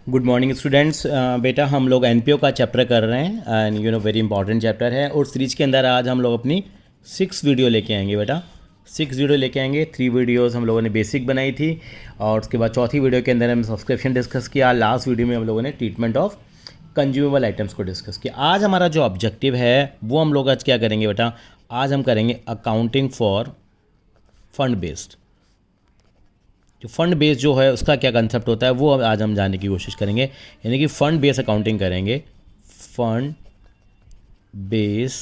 Good morning students. बेटा हम लोग एनपीओ का चैप्टर कर रहे हैं एंड वेरी इंपॉर्टेंट चैप्टर है। और सीरीज के अंदर आज हम लोग अपनी 6 वीडियो लेके आएंगे बेटा। 6 वीडियो लेके आएंगे। 3 वीडियोस हम लोगों ने बेसिक बनाई थी और उसके बाद चौथी वीडियो के अंदर हमने सब्सक्रिप्शन डिस्कस किया। लास्ट वीडियो में हम लोगों ने ट्रीटमेंट ऑफ कंज्यूमेबल आइटम्स को डिस्कस किया। आज हमारा जो ऑब्जेक्टिव है वो हम लोग आज क्या करेंगे बेटा, आज हम करेंगे अकाउंटिंग फॉर फंड बेस्ड। जो फंड बेस जो है उसका क्या कंसेप्ट होता है वो आज हम जानने की कोशिश करेंगे। यानी कि फ़ंड बेस अकाउंटिंग करेंगे। फ़ंड बेस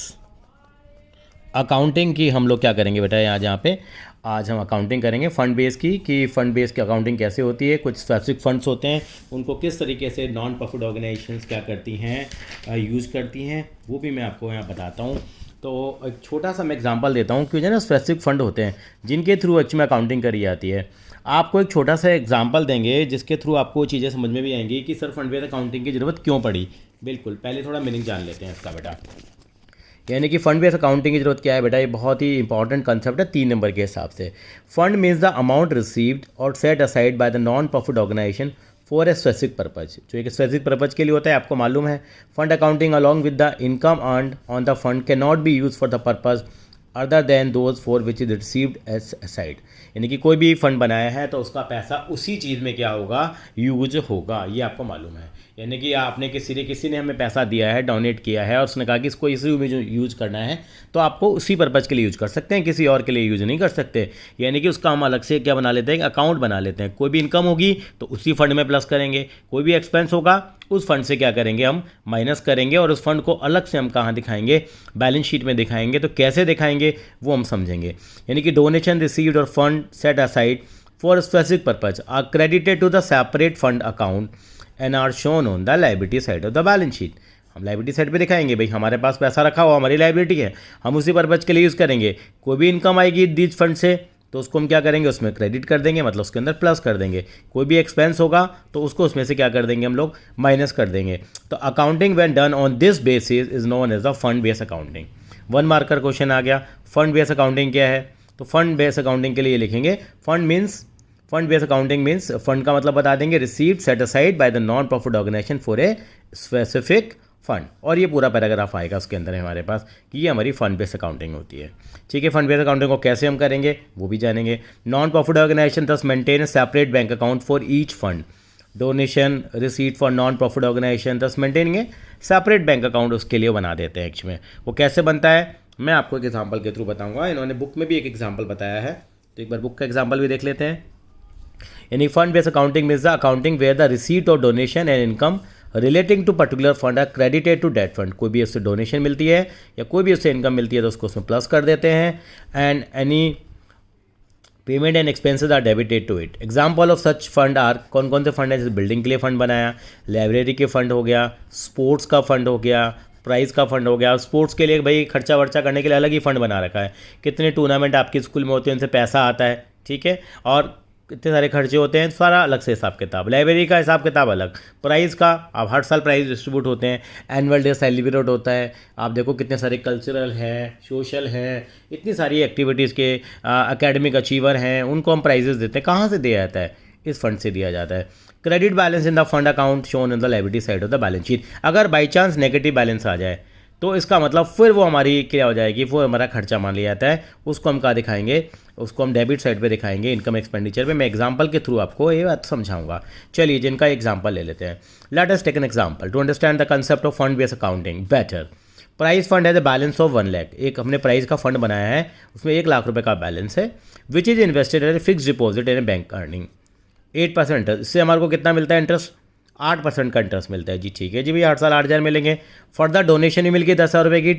अकाउंटिंग की हम लोग क्या करेंगे बेटा, यहाँ पे आज हम अकाउंटिंग करेंगे फ़ंड बेस की, कि फ़ंड बेस की अकाउंटिंग कैसे होती है, कुछ स्पेसिफिक फ़ंड्स होते हैं उनको किस तरीके से नॉन प्रॉफिट ऑर्गेनाइजेशंस क्या करती हैं, यूज़ करती हैं, वो भी मैं आपको यहाँ बताता हूँ। तो एक छोटा सा मैं एग्जांपल देता हूँ कि जो है ना स्पेसिफिक फ़ंड होते हैं जिनके थ्रू एक्चुअली में अकाउंटिंग करी जाती है। आपको एक छोटा सा एग्जांपल देंगे जिसके थ्रू आपको चीज़ें समझ में भी आएंगी कि सर फंड बेस्ड अकाउंटिंग की ज़रूरत क्यों पड़ी। बिल्कुल, पहले थोड़ा मीनिंग जान लेते हैं इसका बेटा। यानी कि फंड बेस्ड अकाउंटिंग की जरूरत क्या है बेटा, ये बहुत ही इंपॉर्टेंट कंसेप्ट है 3 नंबर के हिसाब से। Fund means the amount received और set aside by the non profit organisation for a specific purpose. जो एक स्पेसिफिक पर्पज के लिए होता है, आपको मालूम है। Fund accounting along with the income earned on the fund can not be use for the purpose other than those for which is received as aside. यानी कि कोई भी फंड बनाया है तो उसका पैसा उसी चीज़ में क्या होगा, यूज होगा, ये आपको मालूम है। यानी कि आपने किसी ने हमें पैसा दिया है, डोनेट किया है और उसने कहा कि इसको इसी में जो यूज़ करना है तो आपको उसी पर्पज़ के लिए यूज़ कर सकते हैं, किसी और के लिए यूज़ नहीं कर सकते। यानी कि उसका हम अलग से क्या बना लेते हैं, अकाउंट बना लेते हैं। कोई भी इनकम होगी तो उसी फंड में प्लस करेंगे, कोई भी एक्सपेंस होगा उस फंड से क्या करेंगे, हम माइनस करेंगे और उस फंड को अलग से हम कहाँ दिखाएंगे, बैलेंस शीट में दिखाएंगे। तो कैसे दिखाएंगे वो हम समझेंगे। यानी कि डोनेशन रिसीव्ड और fund set aside for specific purpose are credited to the separate fund account and are shown on the liability side of the balance sheet. हम लायबिलिटी साइड पे दिखाएंगे, भाई हमारे पास पैसा रखा हुआ, हमारी लायबिलिटी है, हम उसी पर्पज के लिए यूज़ करेंगे। कोई भी इनकम आएगी दीज फंड से तो उसको हम क्या करेंगे, उसमें क्रेडिट कर देंगे, मतलब उसके अंदर प्लस कर देंगे। कोई भी एक्सपेंस होगा तो उसको उसमें से क्या कर देंगे, हम लोग माइनस कर देंगे। तो accounting when done on this basis is known as the fund based accounting. 1 marker question आ गया। फंड बेस्ड अकाउंटिंग क्या है, तो फंड बेस्ड अकाउंटिंग के लिए लिखेंगे fund based accounting means fund का मतलब बता देंगे, received set aside by the non profit organisation for a specific fund. और ये पूरा पैराग्राफ आएगा उसके अंदर है हमारे पास कि ये हमारी फंड बेस्ड अकाउंटिंग होती है। ठीक है, फंड बेस्ड अकाउंटिंग को कैसे हम करेंगे वो भी जानेंगे। Non profit organisation does maintain separate bank account for each fund. Donation receipt for non profit organisation does maintain separate bank account उसके लिए बना देते हैं। एक्चुअली में वो कैसे बनता है मैं आपको एक एग्जाम्पल के थ्रू बताऊंगा। इन्होंने बुक में भी एक एग्जाम्पल बताया है, तो एक बार बुक का एग्जाम्पल भी देख लेते हैं। यानी fund based accounting means the accounting where the receipt और donation and income relating to particular fund are credited to that fund. कोई भी उससे डोनेशन मिलती है या कोई भी उससे इनकम मिलती है तो उसको उसमें प्लस कर देते हैं। And any payment and expenses are debited to it. Example of such fund are, कौन कौन से फंड है, जैसे बिल्डिंग के लिए फंड बनाया, लाइब्रेरी के फंड हो गया, स्पोर्ट्स का फंड हो गया, प्राइज़ का फंड हो गया। स्पोर्ट्स के लिए भाई खर्चा वर्चा करने के लिए अलग ही फंड बना रखा है। कितने टूर्नामेंट आपके स्कूल में होते हैं उनसे पैसा आता है, ठीक है, और इतने सारे खर्चे होते हैं, सारा अलग से हिसाब किताब। लाइब्रेरी का हिसाब किताब अलग। प्राइज़ का, अब हर साल प्राइज़ डिस्ट्रीब्यूट होते हैं, एनुअल डे सेलिब्रेट होता है। आप देखो कितने सारे कल्चरल हैं, सोशल हैं, इतनी सारी एक्टिविटीज़ के एकेडमिक अचीवर हैं, उनको हम प्राइजेस देते हैं। कहाँ से दिया जाता है, इस फंड से दिया जाता है। Credit balance in the fund account shown in the liability side of the balance sheet. अगर बाई चांस नेगेटिव बैलेंस आ जाए तो इसका मतलब फिर वो हमारी क्या हो जाएगी, वो हमारा खर्चा मान लिया जाता है। उसको हम कहाँ दिखाएंगे, उसको हम डेबिट साइड पे दिखाएंगे, इनकम एक्सपेंडिचर पे। मैं एग्जांपल के थ्रू आपको ये बात समझाऊंगा। चलिए जिनका एग्जांपल ले लेते हैं। Let us take an example to understand the concept of fund based accounting better. Price fund है द बैलेंस ऑफ 1 लाख। एक हमने प्राइस का फंड बनाया है, उसमें 1 लाख रुपये का बैलेंस है, which is invested as a fix deposit in a bank earning 8% interest. इससे हमारे को कितना मिलता है इंटरेस्ट, 8% का इंटरेस्ट मिलता है जी। ठीक है जी, भाई हर साल 8,000 मिलेंगे। फॉर द डोनेशन भी मिल गई 10,000 रुपये की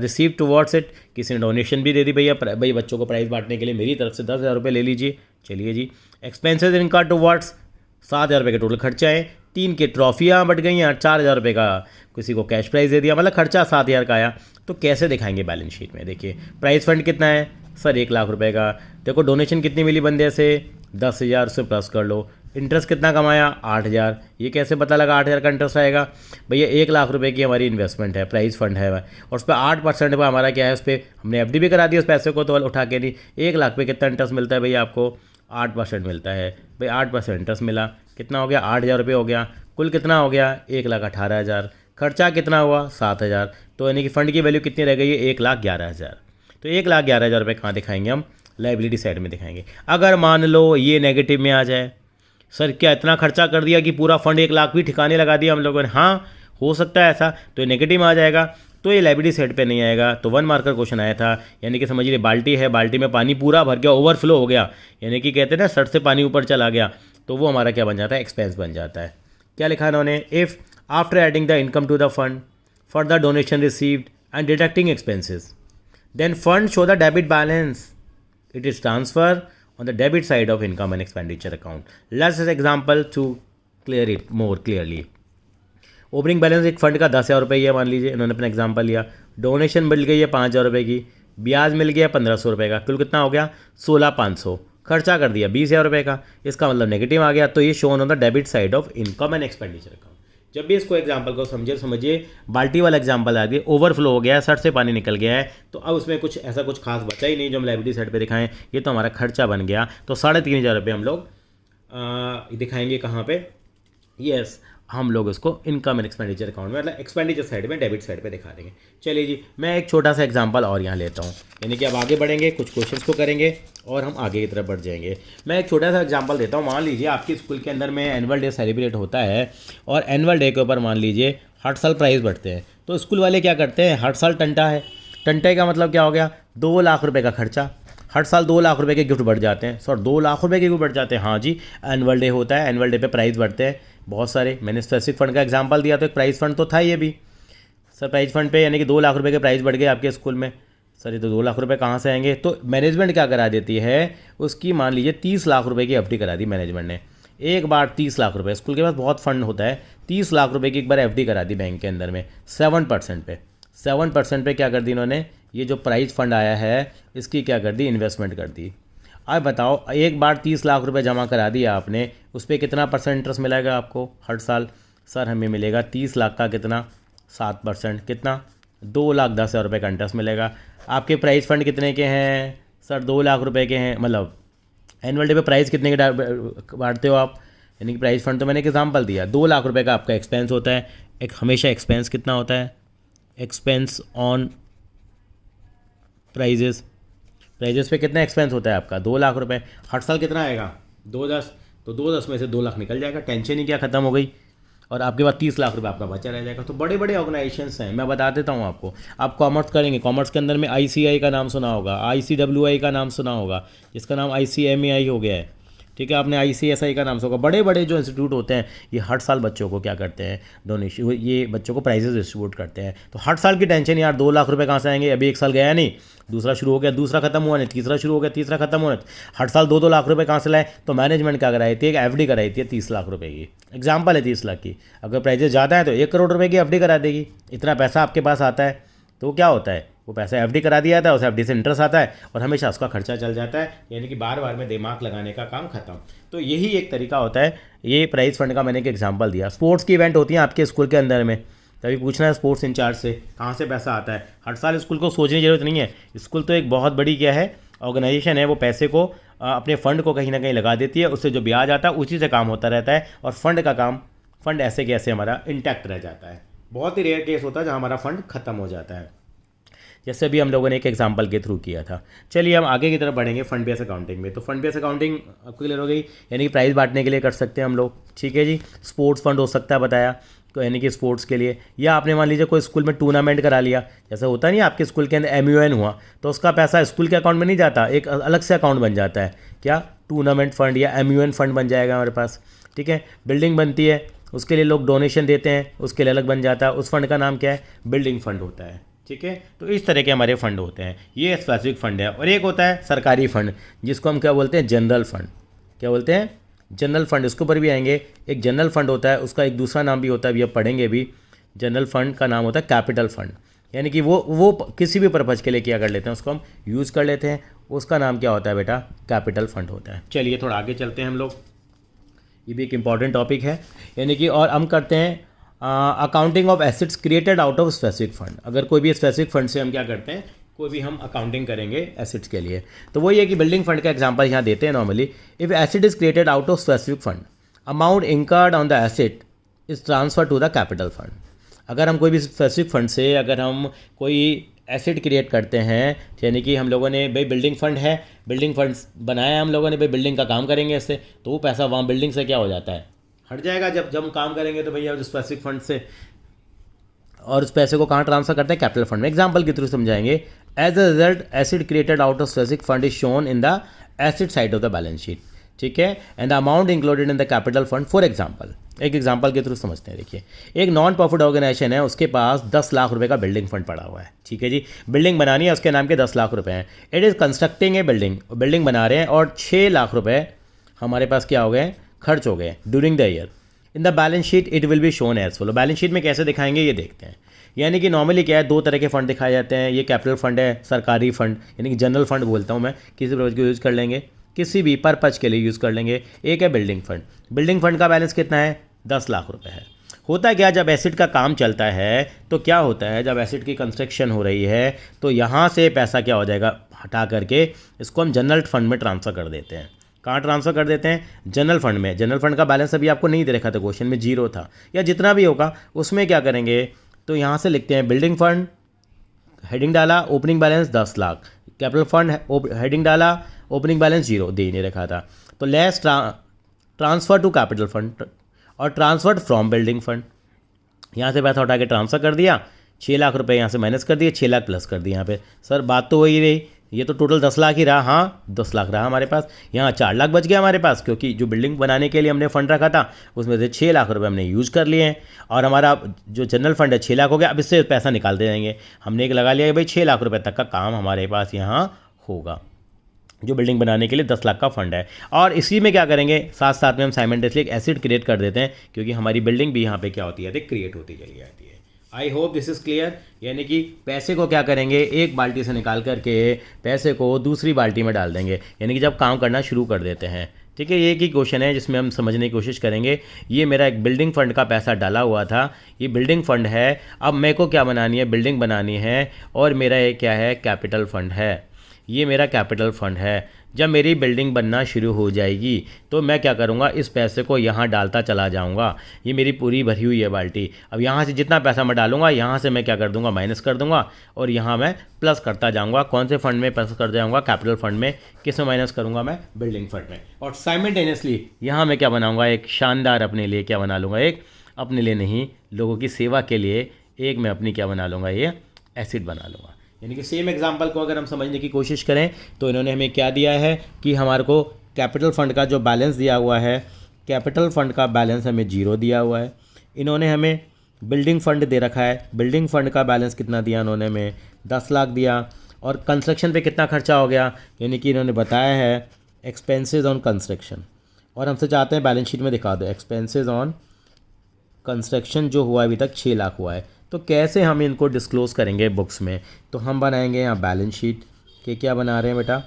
रिसीव टुवर्ड्स इट। किसी ने डोनेशन भी दे दी, भैया भाई बच्चों को प्राइज़ बांटने के लिए मेरी तरफ से 10,000 रुपये ले लीजिए। चलिए जी। एक्सपेंसेस इनका टुवर्ड्स 7,000 रुपये के टोटल खर्चा है। 3 की ट्रॉफियाँ बट गई हैं, 4,000 रुपये का किसी को कैश प्राइज़ दे दिया, मतलब खर्चा 7,000 का आया। तो कैसे दिखाएंगे बैलेंस शीट में, देखिए प्राइस फंड कितना है सर, 1 लाख रुपये का। देखो डोनेशन कितनी मिली बंदे से, 10,000, उससे प्लस कर लो। इंटरेस्ट कितना कमाया, 8,000। ये कैसे पता लगा 8,000 का इंटरेस्ट आएगा, भैया 1 लाख रुपए की हमारी इन्वेस्टमेंट है, प्राइस फंड है, और उस पर 8% पर हमारा क्या है, उस पर हमने एफडी भी करा दी उस पैसे को, तो उठा के नहीं। 1 लाख पे कितना इंटरेस्ट मिलता है भैया आपको, 8% मिलता है भाई। 8% इंटरेस्ट मिला, कितना हो गया 8,000 रुपये हो गया। कुल कितना हो गया 1,18,000। खर्चा कितना हुआ 7,000। तो यानी कि फ़ंड की वैल्यू कितनी रह गई है 1,11,000। तो 1,11,000 रुपये कहाँ दिखाएंगे हम, लाइबिलिटी साइड में दिखाएंगे। अगर मान लो ये नेगेटिव में आ जाए, सर क्या इतना खर्चा कर दिया कि पूरा फंड 1,00,000 भी ठिकाने लगा दिया हम लोगों ने, हाँ हो सकता है ऐसा, तो ये नेगेटिव में आ जाएगा, तो ये लाइबिलिटी साइड पे नहीं आएगा। तो 1 मार्कर क्वेश्चन आया था, यानी कि समझिए बाल्टी है, बाल्टी में पानी पूरा भर गया, ओवरफ्लो हो गया, यानी कि कहते हैं ना सर से पानी ऊपर चला गया, तो वो हमारा क्या बन जाता है, एक्सपेंस बन जाता है। क्या लिखा इन्होंने, if after adding the income to the fund for the donation received and deducting expenses then fund show the debit balance, it is transfer on the debit side of income and expenditure account. Let's take example to clear it more clearly. Opening balance एक fund का 10,000 रुपये है, मान लीजिए इन्होंने अपना example लिया। Donation मिल गई है 5,000 रुपये की, ब्याज मिल गया 1,500 रुपये का, कुल कितना हो गया 16,500। खर्चा कर दिया 20,000 रुपये का, इसका मतलब नेगेटिव आ गया, तो ये shown on the debit side of income and expenditure account. जब भी इसको एग्जांपल को समझिए बाल्टी वाला एग्जांपल आ गया, ओवरफ्लो हो गया है, सर से पानी निकल गया है, तो अब उसमें कुछ ऐसा कुछ खास बचा ही नहीं जो हम लाइबिलिटी साइड पे दिखाएं, ये तो हमारा खर्चा बन गया। तो 3,500 रुपये हम लोग दिखाएंगे कहाँ पे, यस हम लोग उसको इनकम एंड एक्सपेंडिचर अकाउंट में, मतलब एक्सपेंडिचर साइड में, डेबिट साइड पे दिखा देंगे। चलिए जी, मैं एक छोटा सा एग्जांपल और यहाँ लेता हूँ, यानी कि अब आगे बढ़ेंगे, कुछ क्वेश्चंस को करेंगे और हम आगे की तरफ बढ़ जाएंगे। मैं एक छोटा सा एग्जांपल देता हूँ। मान लीजिए आपके स्कूल के अंदर में एनुअल डे सेलिब्रेट होता है, और एनुअल डे के ऊपर मान लीजिए हर साल प्राइज़ बढ़ते हैं, तो स्कूल वाले क्या करते हैं, हर साल टंटा है। टंटे का मतलब क्या हो गया, 2 लाख रुपये का खर्चा, हर साल 2 लाख रुपये के गिफ्ट बढ़ जाते हैं। सर 2 लाख रुपये के गिफ्ट बढ़ जाते हैं, हाँ जी, एनुअल डे होता है, एनुअल डे पे प्राइज़ बढ़ते हैं बहुत सारे। मैंने स्पेसिफिक फंड का एग्जांपल दिया, तो एक प्राइज़ फंड तो था ये भी। सर प्राइज़ फंड पे यानी कि 2 लाख रुपये के प्राइज़ बढ़ गए आपके स्कूल में, सर ये तो 2 लाख रुपये कहाँ से आएंगे। तो मैनेजमेंट क्या करा देती है, उसकी मान लीजिए 30 लाख रुपये की एफडी करा दी मैनेजमेंट ने। एक बार 30 लाख रुपये, स्कूल के पास बहुत फंड होता है, 30 लाख रुपये की एक बार एफडी करा दी बैंक के अंदर में 7% पे। 7% पे क्या कर दी इन्होंने, ये जो प्राइज़ फंड आया है इसकी क्या कर दी, इन्वेस्टमेंट कर दी। अब बताओ, एक बार 30 लाख रुपए जमा करा दिया आपने, उस पर कितना परसेंट इंटरेस्ट मिलेगा आपको हर साल। सर हमें मिलेगा 30 लाख का कितना 7%, कितना 2,10,000 रुपये का इंटरेस्ट मिलेगा। आपके प्राइस फंड कितने के हैं, सर 2 लाख रुपए के हैं, मतलब एनुअल डे पे प्राइस कितने के बांटते हो आप, यानी कि प्राइस फंड तो मैंने एक एग्जाम्पल दिया, 2 लाख रुपये का आपका एक्सपेंस होता है। एक हमेशा एक्सपेंस कितना होता है, एक्सपेंस ऑन प्राइजेस, प्राइजेस पे कितना एक्सपेंस होता है आपका 2 लाख रुपए। हर साल कितना आएगा 2,10, तो 2,10 में से 2 लाख निकल जाएगा, टेंशन ही क्या खत्म हो गई, और आपके पास 30 लाख रुपए आपका बचा रह जाएगा। तो बड़े बड़े ऑर्गेनाइजेशंस हैं, मैं बता देता हूँ आपको। आप कॉमर्स करेंगे, कॉमर्स के अंदर में ICI का नाम सुना होगा, ICWI का नाम सुना होगा, जिसका नाम ICMAI हो गया है, ठीक है, आपने ICSI का नाम सुना होगा। बड़े बड़े जो इंस्टीट्यूट होते हैं ये हर साल बच्चों को क्या करते हैं, डोनेशन, ये बच्चों को प्राइजेस डिस्ट्रीब्यूट करते हैं। तो हर साल की टेंशन, यार 2 लाख रुपए कहाँ से आएंगे, अभी एक साल गया नहीं, दूसरा शुरू हो गया, दूसरा खत्म हुआ नहीं, तीसरा शुरू हो गया, तीसरा खत्म हुआ नहीं, हर साल 2-2 लाख रुपए कहाँ से लाए। तो मैनेजमेंट क्या कराई थी, एक एफडी कराई थी 30 लाख रुपए की, एग्जाम्पल है 30 लाख की। अगर प्राइजेस ज़्यादा है तो 1 करोड़ रुपए की एफडी करा देगी। इतना पैसा आपके पास आता है तो क्या होता है, वो पैसा एफडी करा दिया था, उस एफडी से इंटरेस्ट आता है और हमेशा उसका खर्चा चल जाता है, यानी कि बार बार में दिमाग लगाने का काम खत्म। तो यही एक तरीका होता है। ये प्राइज फंड का मैंने एक एग्जांपल दिया। स्पोर्ट्स की इवेंट होती है आपके स्कूल के अंदर में, तभी पूछना है स्पोर्ट्स इंचार्ज से कहाँ से पैसा आता है। हर साल स्कूल को सोचने की जरूरत नहीं है, स्कूल तो एक बहुत बड़ी क्या है ऑर्गेनाइजेशन है, वो पैसे को अपने फ़ंड को कहीं ना कहीं लगा देती है, उससे जो ब्याज आता है उसी से काम होता रहता है, और फंड का काम, फंड ऐसे के ऐसे हमारा इंटैक्ट रह जाता है। बहुत ही रेयर केस होता है जहाँ हमारा फंड खत्म हो जाता है, जैसे अभी हम लोगों ने एक एग्जांपल के थ्रू किया था। चलिए हम आगे की तरफ बढ़ेंगे फंड बेस अकाउंटिंग में। तो फंड बेस अकाउंटिंग आपको क्लियर हो गई, यानी कि प्राइस बांटने के लिए कर सकते हैं हम लोग, ठीक है जी। स्पोर्ट्स फंड हो सकता है बताया, तो यानी कि स्पोर्ट्स के लिए, या आपने मान लीजिए कोई स्कूल में टूर्नामेंट करा लिया, जैसा होता नहीं आपके स्कूल के अंदर MUN हुआ, तो उसका पैसा स्कूल के अकाउंट में नहीं जाता, एक अलग से अकाउंट बन जाता है, क्या टूर्नामेंट फंड या MUN फंड बन जाएगा हमारे पास, ठीक है। बिल्डिंग बनती है, उसके लिए लोग डोनेशन देते हैं, उसके लिए अलग बन जाता है, उस फंड का नाम क्या है, बिल्डिंग फंड होता है, ठीक है। तो इस तरह के हमारे फंड होते हैं, ये स्पेसिफिक फंड है। और एक होता है सरकारी फंड, जिसको हम क्या बोलते हैं, जनरल फंड, क्या बोलते हैं, जनरल फंड। इसके ऊपर भी आएंगे। एक जनरल फंड होता है, उसका एक दूसरा नाम भी होता है, अभी आप पढ़ेंगे भी। जनरल फंड का नाम होता है कैपिटल फंड, यानी कि वो किसी भी पर्पज़ के लिए क्या कर लेते हैं, उसको हम यूज़ कर लेते हैं, उसका नाम क्या होता है बेटा, कैपिटल फंड होता है। चलिए थोड़ा आगे चलते हैं हम लोग, ये भी एक इंपॉर्टेंट टॉपिक है, यानी कि और हम करते हैं accounting of assets created out of specific fund. अगर कोई भी स्पेसिफिक फंड से हम क्या करते हैं, कोई भी हम अकाउंटिंग करेंगे एसेट्स के लिए, तो वही है कि बिल्डिंग फंड का एग्जांपल यहाँ देते हैं normally. If asset is created out of specific fund, amount incurred on the asset is transfer to the capital fund. अगर हम कोई भी स्पेसिफिक फंड से अगर हम कोई एसेट क्रिएट करते हैं, यानी कि हम लोगों ने भाई बिल्डिंग फंड है, बिल्डिंग फंड बनाया है हम लोगों ने, भाई बिल्डिंग का काम करेंगे इससे, तो वो पैसा वहाँ बिल्डिंग से क्या हो जाता है, हट जाएगा। जब जब हम काम करेंगे तो भैया स्पेसिफिक फंड से, और उस पैसे को कहाँ ट्रांसफर करते हैं, कैपिटल फंड में। एग्जाम्पल के थ्रू समझाएंगे। As a result asset created out of specific fund is shown in the asset side of the balance sheet, ठीक है, and the amount included in the capital fund. For example, एक example के through समझते हैं। देखिए, एक non profit organisation है, उसके पास 10 लाख रुपए का बिल्डिंग फंड पड़ा हुआ है, ठीक है जी, बिल्डिंग बनानी है, उसके नाम के 10 लाख रुपए हैं। It is constructing A building, building बना रहे हैं, और 6 लाख रुपए हमारे पास क्या हो गए, खर्च हो गए during the year. In the balance sheet it will be shown as follow. Balance sheet में कैसे दिखाएंगे ये देखते हैं। यानी कि नॉर्मली क्या है, दो तरह के फंड दिखाए जाते हैं। ये कैपिटल फंड है, सरकारी फंड, यानी कि जनरल फंड बोलता हूँ मैं, किसी पर्पज को यूज़ कर लेंगे, किसी भी पर्पज के लिए यूज़ कर लेंगे। एक है बिल्डिंग फंड। बिल्डिंग फंड का बैलेंस कितना है, 10 लाख रुपए है। होता क्या, जब एसिड का काम चलता है तो क्या होता है, जब एसिड की कंस्ट्रक्शन हो रही है तो यहाँ से पैसा क्या हो जाएगा, हटा करके इसको हम जनरल फंड में ट्रांसफ़र कर देते हैं। कहाँ ट्रांसफ़र कर देते हैं, जनरल फंड में। जनरल फंड का बैलेंस अभी आपको नहीं दे रखा था, क्वेश्चन में 0 था, या जितना भी होगा उसमें क्या करेंगे, तो यहाँ से लिखते हैं बिल्डिंग फंड, हेडिंग डाला, opening balance 10 lakh, capital fund heading डाला, ओपनिंग बैलेंस 0 दे ही नहीं रखा था, तो less transfer to capital fund और ट्रांसफर्ड फ्रॉम बिल्डिंग फंड। यहाँ से पैसा उठा के ट्रांसफ़र कर दिया, 6 लाख रुपए यहाँ से माइनस कर दिए, 6 लाख प्लस कर दिए। यहाँ पे सर बात तो वही रही, ये तो टोटल 10 लाख ही रहा, हाँ 10 लाख रहा हमारे पास, यहाँ 4 लाख बच गया हमारे पास, क्योंकि जो बिल्डिंग बनाने के लिए हमने फ़ंड रखा था उसमें से 6 लाख रुपए हमने यूज़ कर लिए हैं, और हमारा जो जनरल फंड है 6 लाख हो गया। अब इससे पैसा निकाल दे जाएंगे, हमने एक लगा लिया कि भाई 6 लाख रुपये तक का काम हमारे पास यहाँ होगा, जो बिल्डिंग बनाने के लिए 10 लाख का फंड है। और इसी में क्या करेंगे, साथ साथ में हम साइमल्टेनियसली एक एसिड क्रिएट कर देते हैं, क्योंकि हमारी बिल्डिंग भी यहाँ पे क्या होती है, क्रिएट होती चली जाती है। I hope this is clear. यानी कि पैसे को क्या करेंगे, एक बाल्टी से निकाल करके पैसे को दूसरी बाल्टी में डाल देंगे, यानी कि जब काम करना शुरू कर देते हैं, ठीक है। ये एक ही क्वेश्चन है जिसमें हम समझने की कोशिश करेंगे। ये मेरा एक बिल्डिंग फंड का पैसा डाला हुआ था, ये बिल्डिंग फंड है, अब मेरे को क्या बनानी है, बिल्डिंग बनानी है, और मेरा ये क्या है, कैपिटल फंड है, ये मेरा कैपिटल फंड है। जब मेरी बिल्डिंग बनना शुरू हो जाएगी तो मैं क्या करूँगा, इस पैसे को यहाँ डालता चला जाऊँगा। ये मेरी पूरी भरी हुई है बाल्टी, अब यहाँ से जितना पैसा मैं डालूंगा यहाँ से मैं क्या कर दूँगा, माइनस कर दूँगा, और यहाँ मैं प्लस करता जाऊँगा। कौन से फंड में प्लस कर जाऊँगा, कैपिटल फंड में। किस में माइनस करूँगा, मैं बिल्डिंग फंड में। और साइमल्टेनियसली यहाँ मैं क्या बनाऊँगा, एक शानदार अपने लिए क्या बना लूँगा, एक अपने लिए नहीं, लोगों की सेवा के लिए एक मैं अपनी क्या बना लूँगा, ये एसिड बना लूँगा। यानी कि सेम एग्जांपल को अगर हम समझने की कोशिश करें तो इन्होंने हमें क्या दिया है कि हमारे को कैपिटल फ़ंड का जो बैलेंस दिया हुआ है, कैपिटल फ़ंड का बैलेंस हमें 0 दिया हुआ है। इन्होंने हमें बिल्डिंग फ़ंड दे रखा है, बिल्डिंग फ़ंड का बैलेंस कितना दिया इन्होंने हमें, 10 लाख दिया। और कंस्ट्रक्शन पे कितना खर्चा हो गया, यानी कि इन्होंने बताया है एक्सपेंसेस ऑन कंस्ट्रक्शन, और हमसे चाहते हैं बैलेंस शीट में दिखा दो एक्सपेंसेस ऑन कंस्ट्रक्शन जो हुआ अभी तक 6 लाख हुआ है। तो कैसे हम इनको डिस्क्लोज़ करेंगे बुक्स में, तो हम बनाएंगे यहाँ बैलेंस शीट के, क्या बना रहे हैं बेटा,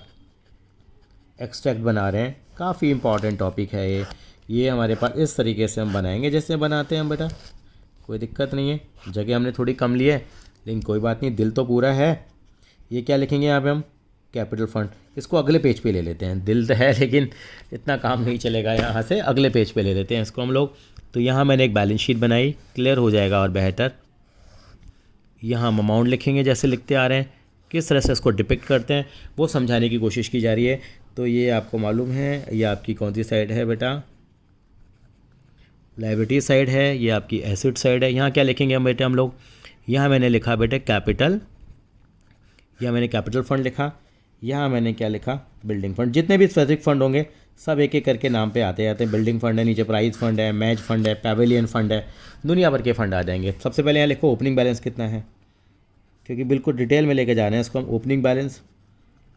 एक्सट्रैक्ट बना रहे हैं। काफ़ी इंपॉर्टेंट टॉपिक है ये हमारे पास इस तरीके से हम बनाएंगे जैसे बनाते हैं हम बेटा, कोई दिक्कत नहीं है। जगह हमने थोड़ी कम ली है लेकिन कोई बात नहीं, दिल तो पूरा है। ये क्या लिखेंगे यहाँ पे हम, कैपिटल फंड। इसको अगले पेज पे ले लेते हैं, दिल तो है लेकिन इतना काम नहीं चलेगा, यहाँ से अगले पेज पे ले लेते हैं इसको हम लोग। तो यहाँ मैंने एक बैलेंस शीट बनाई, क्लियर हो जाएगा और बेहतर। यहाँ हम अमाउंट लिखेंगे जैसे लिखते आ रहे हैं, किस तरह से इसको डिपिक्ट करते हैं वो समझाने की कोशिश की जा रही है। तो ये आपको मालूम है ये आपकी कौन सी साइड है बेटा, लायबिलिटी साइड है, ये आपकी एसेट साइड है। यहाँ क्या लिखेंगे हम बेटे हम लोग, यहाँ मैंने लिखा बेटे कैपिटल, यहाँ मैंने कैपिटल फंड लिखा, यहाँ मैंने क्या लिखा, बिल्डिंग फंड। जितने भी स्पेसिफिक फंड होंगे सब एक एक करके नाम पे आते जाते हैं। बिल्डिंग फंड है, नीचे प्राइज फंड है, मैच फंड है, पैवेलियन फंड है, दुनिया भर के फंड आ जाएंगे। सबसे पहले यहाँ लिखो ओपनिंग बैलेंस कितना है, क्योंकि बिल्कुल डिटेल में लेके जा रहे हैं इसको हम। ओपनिंग बैलेंस,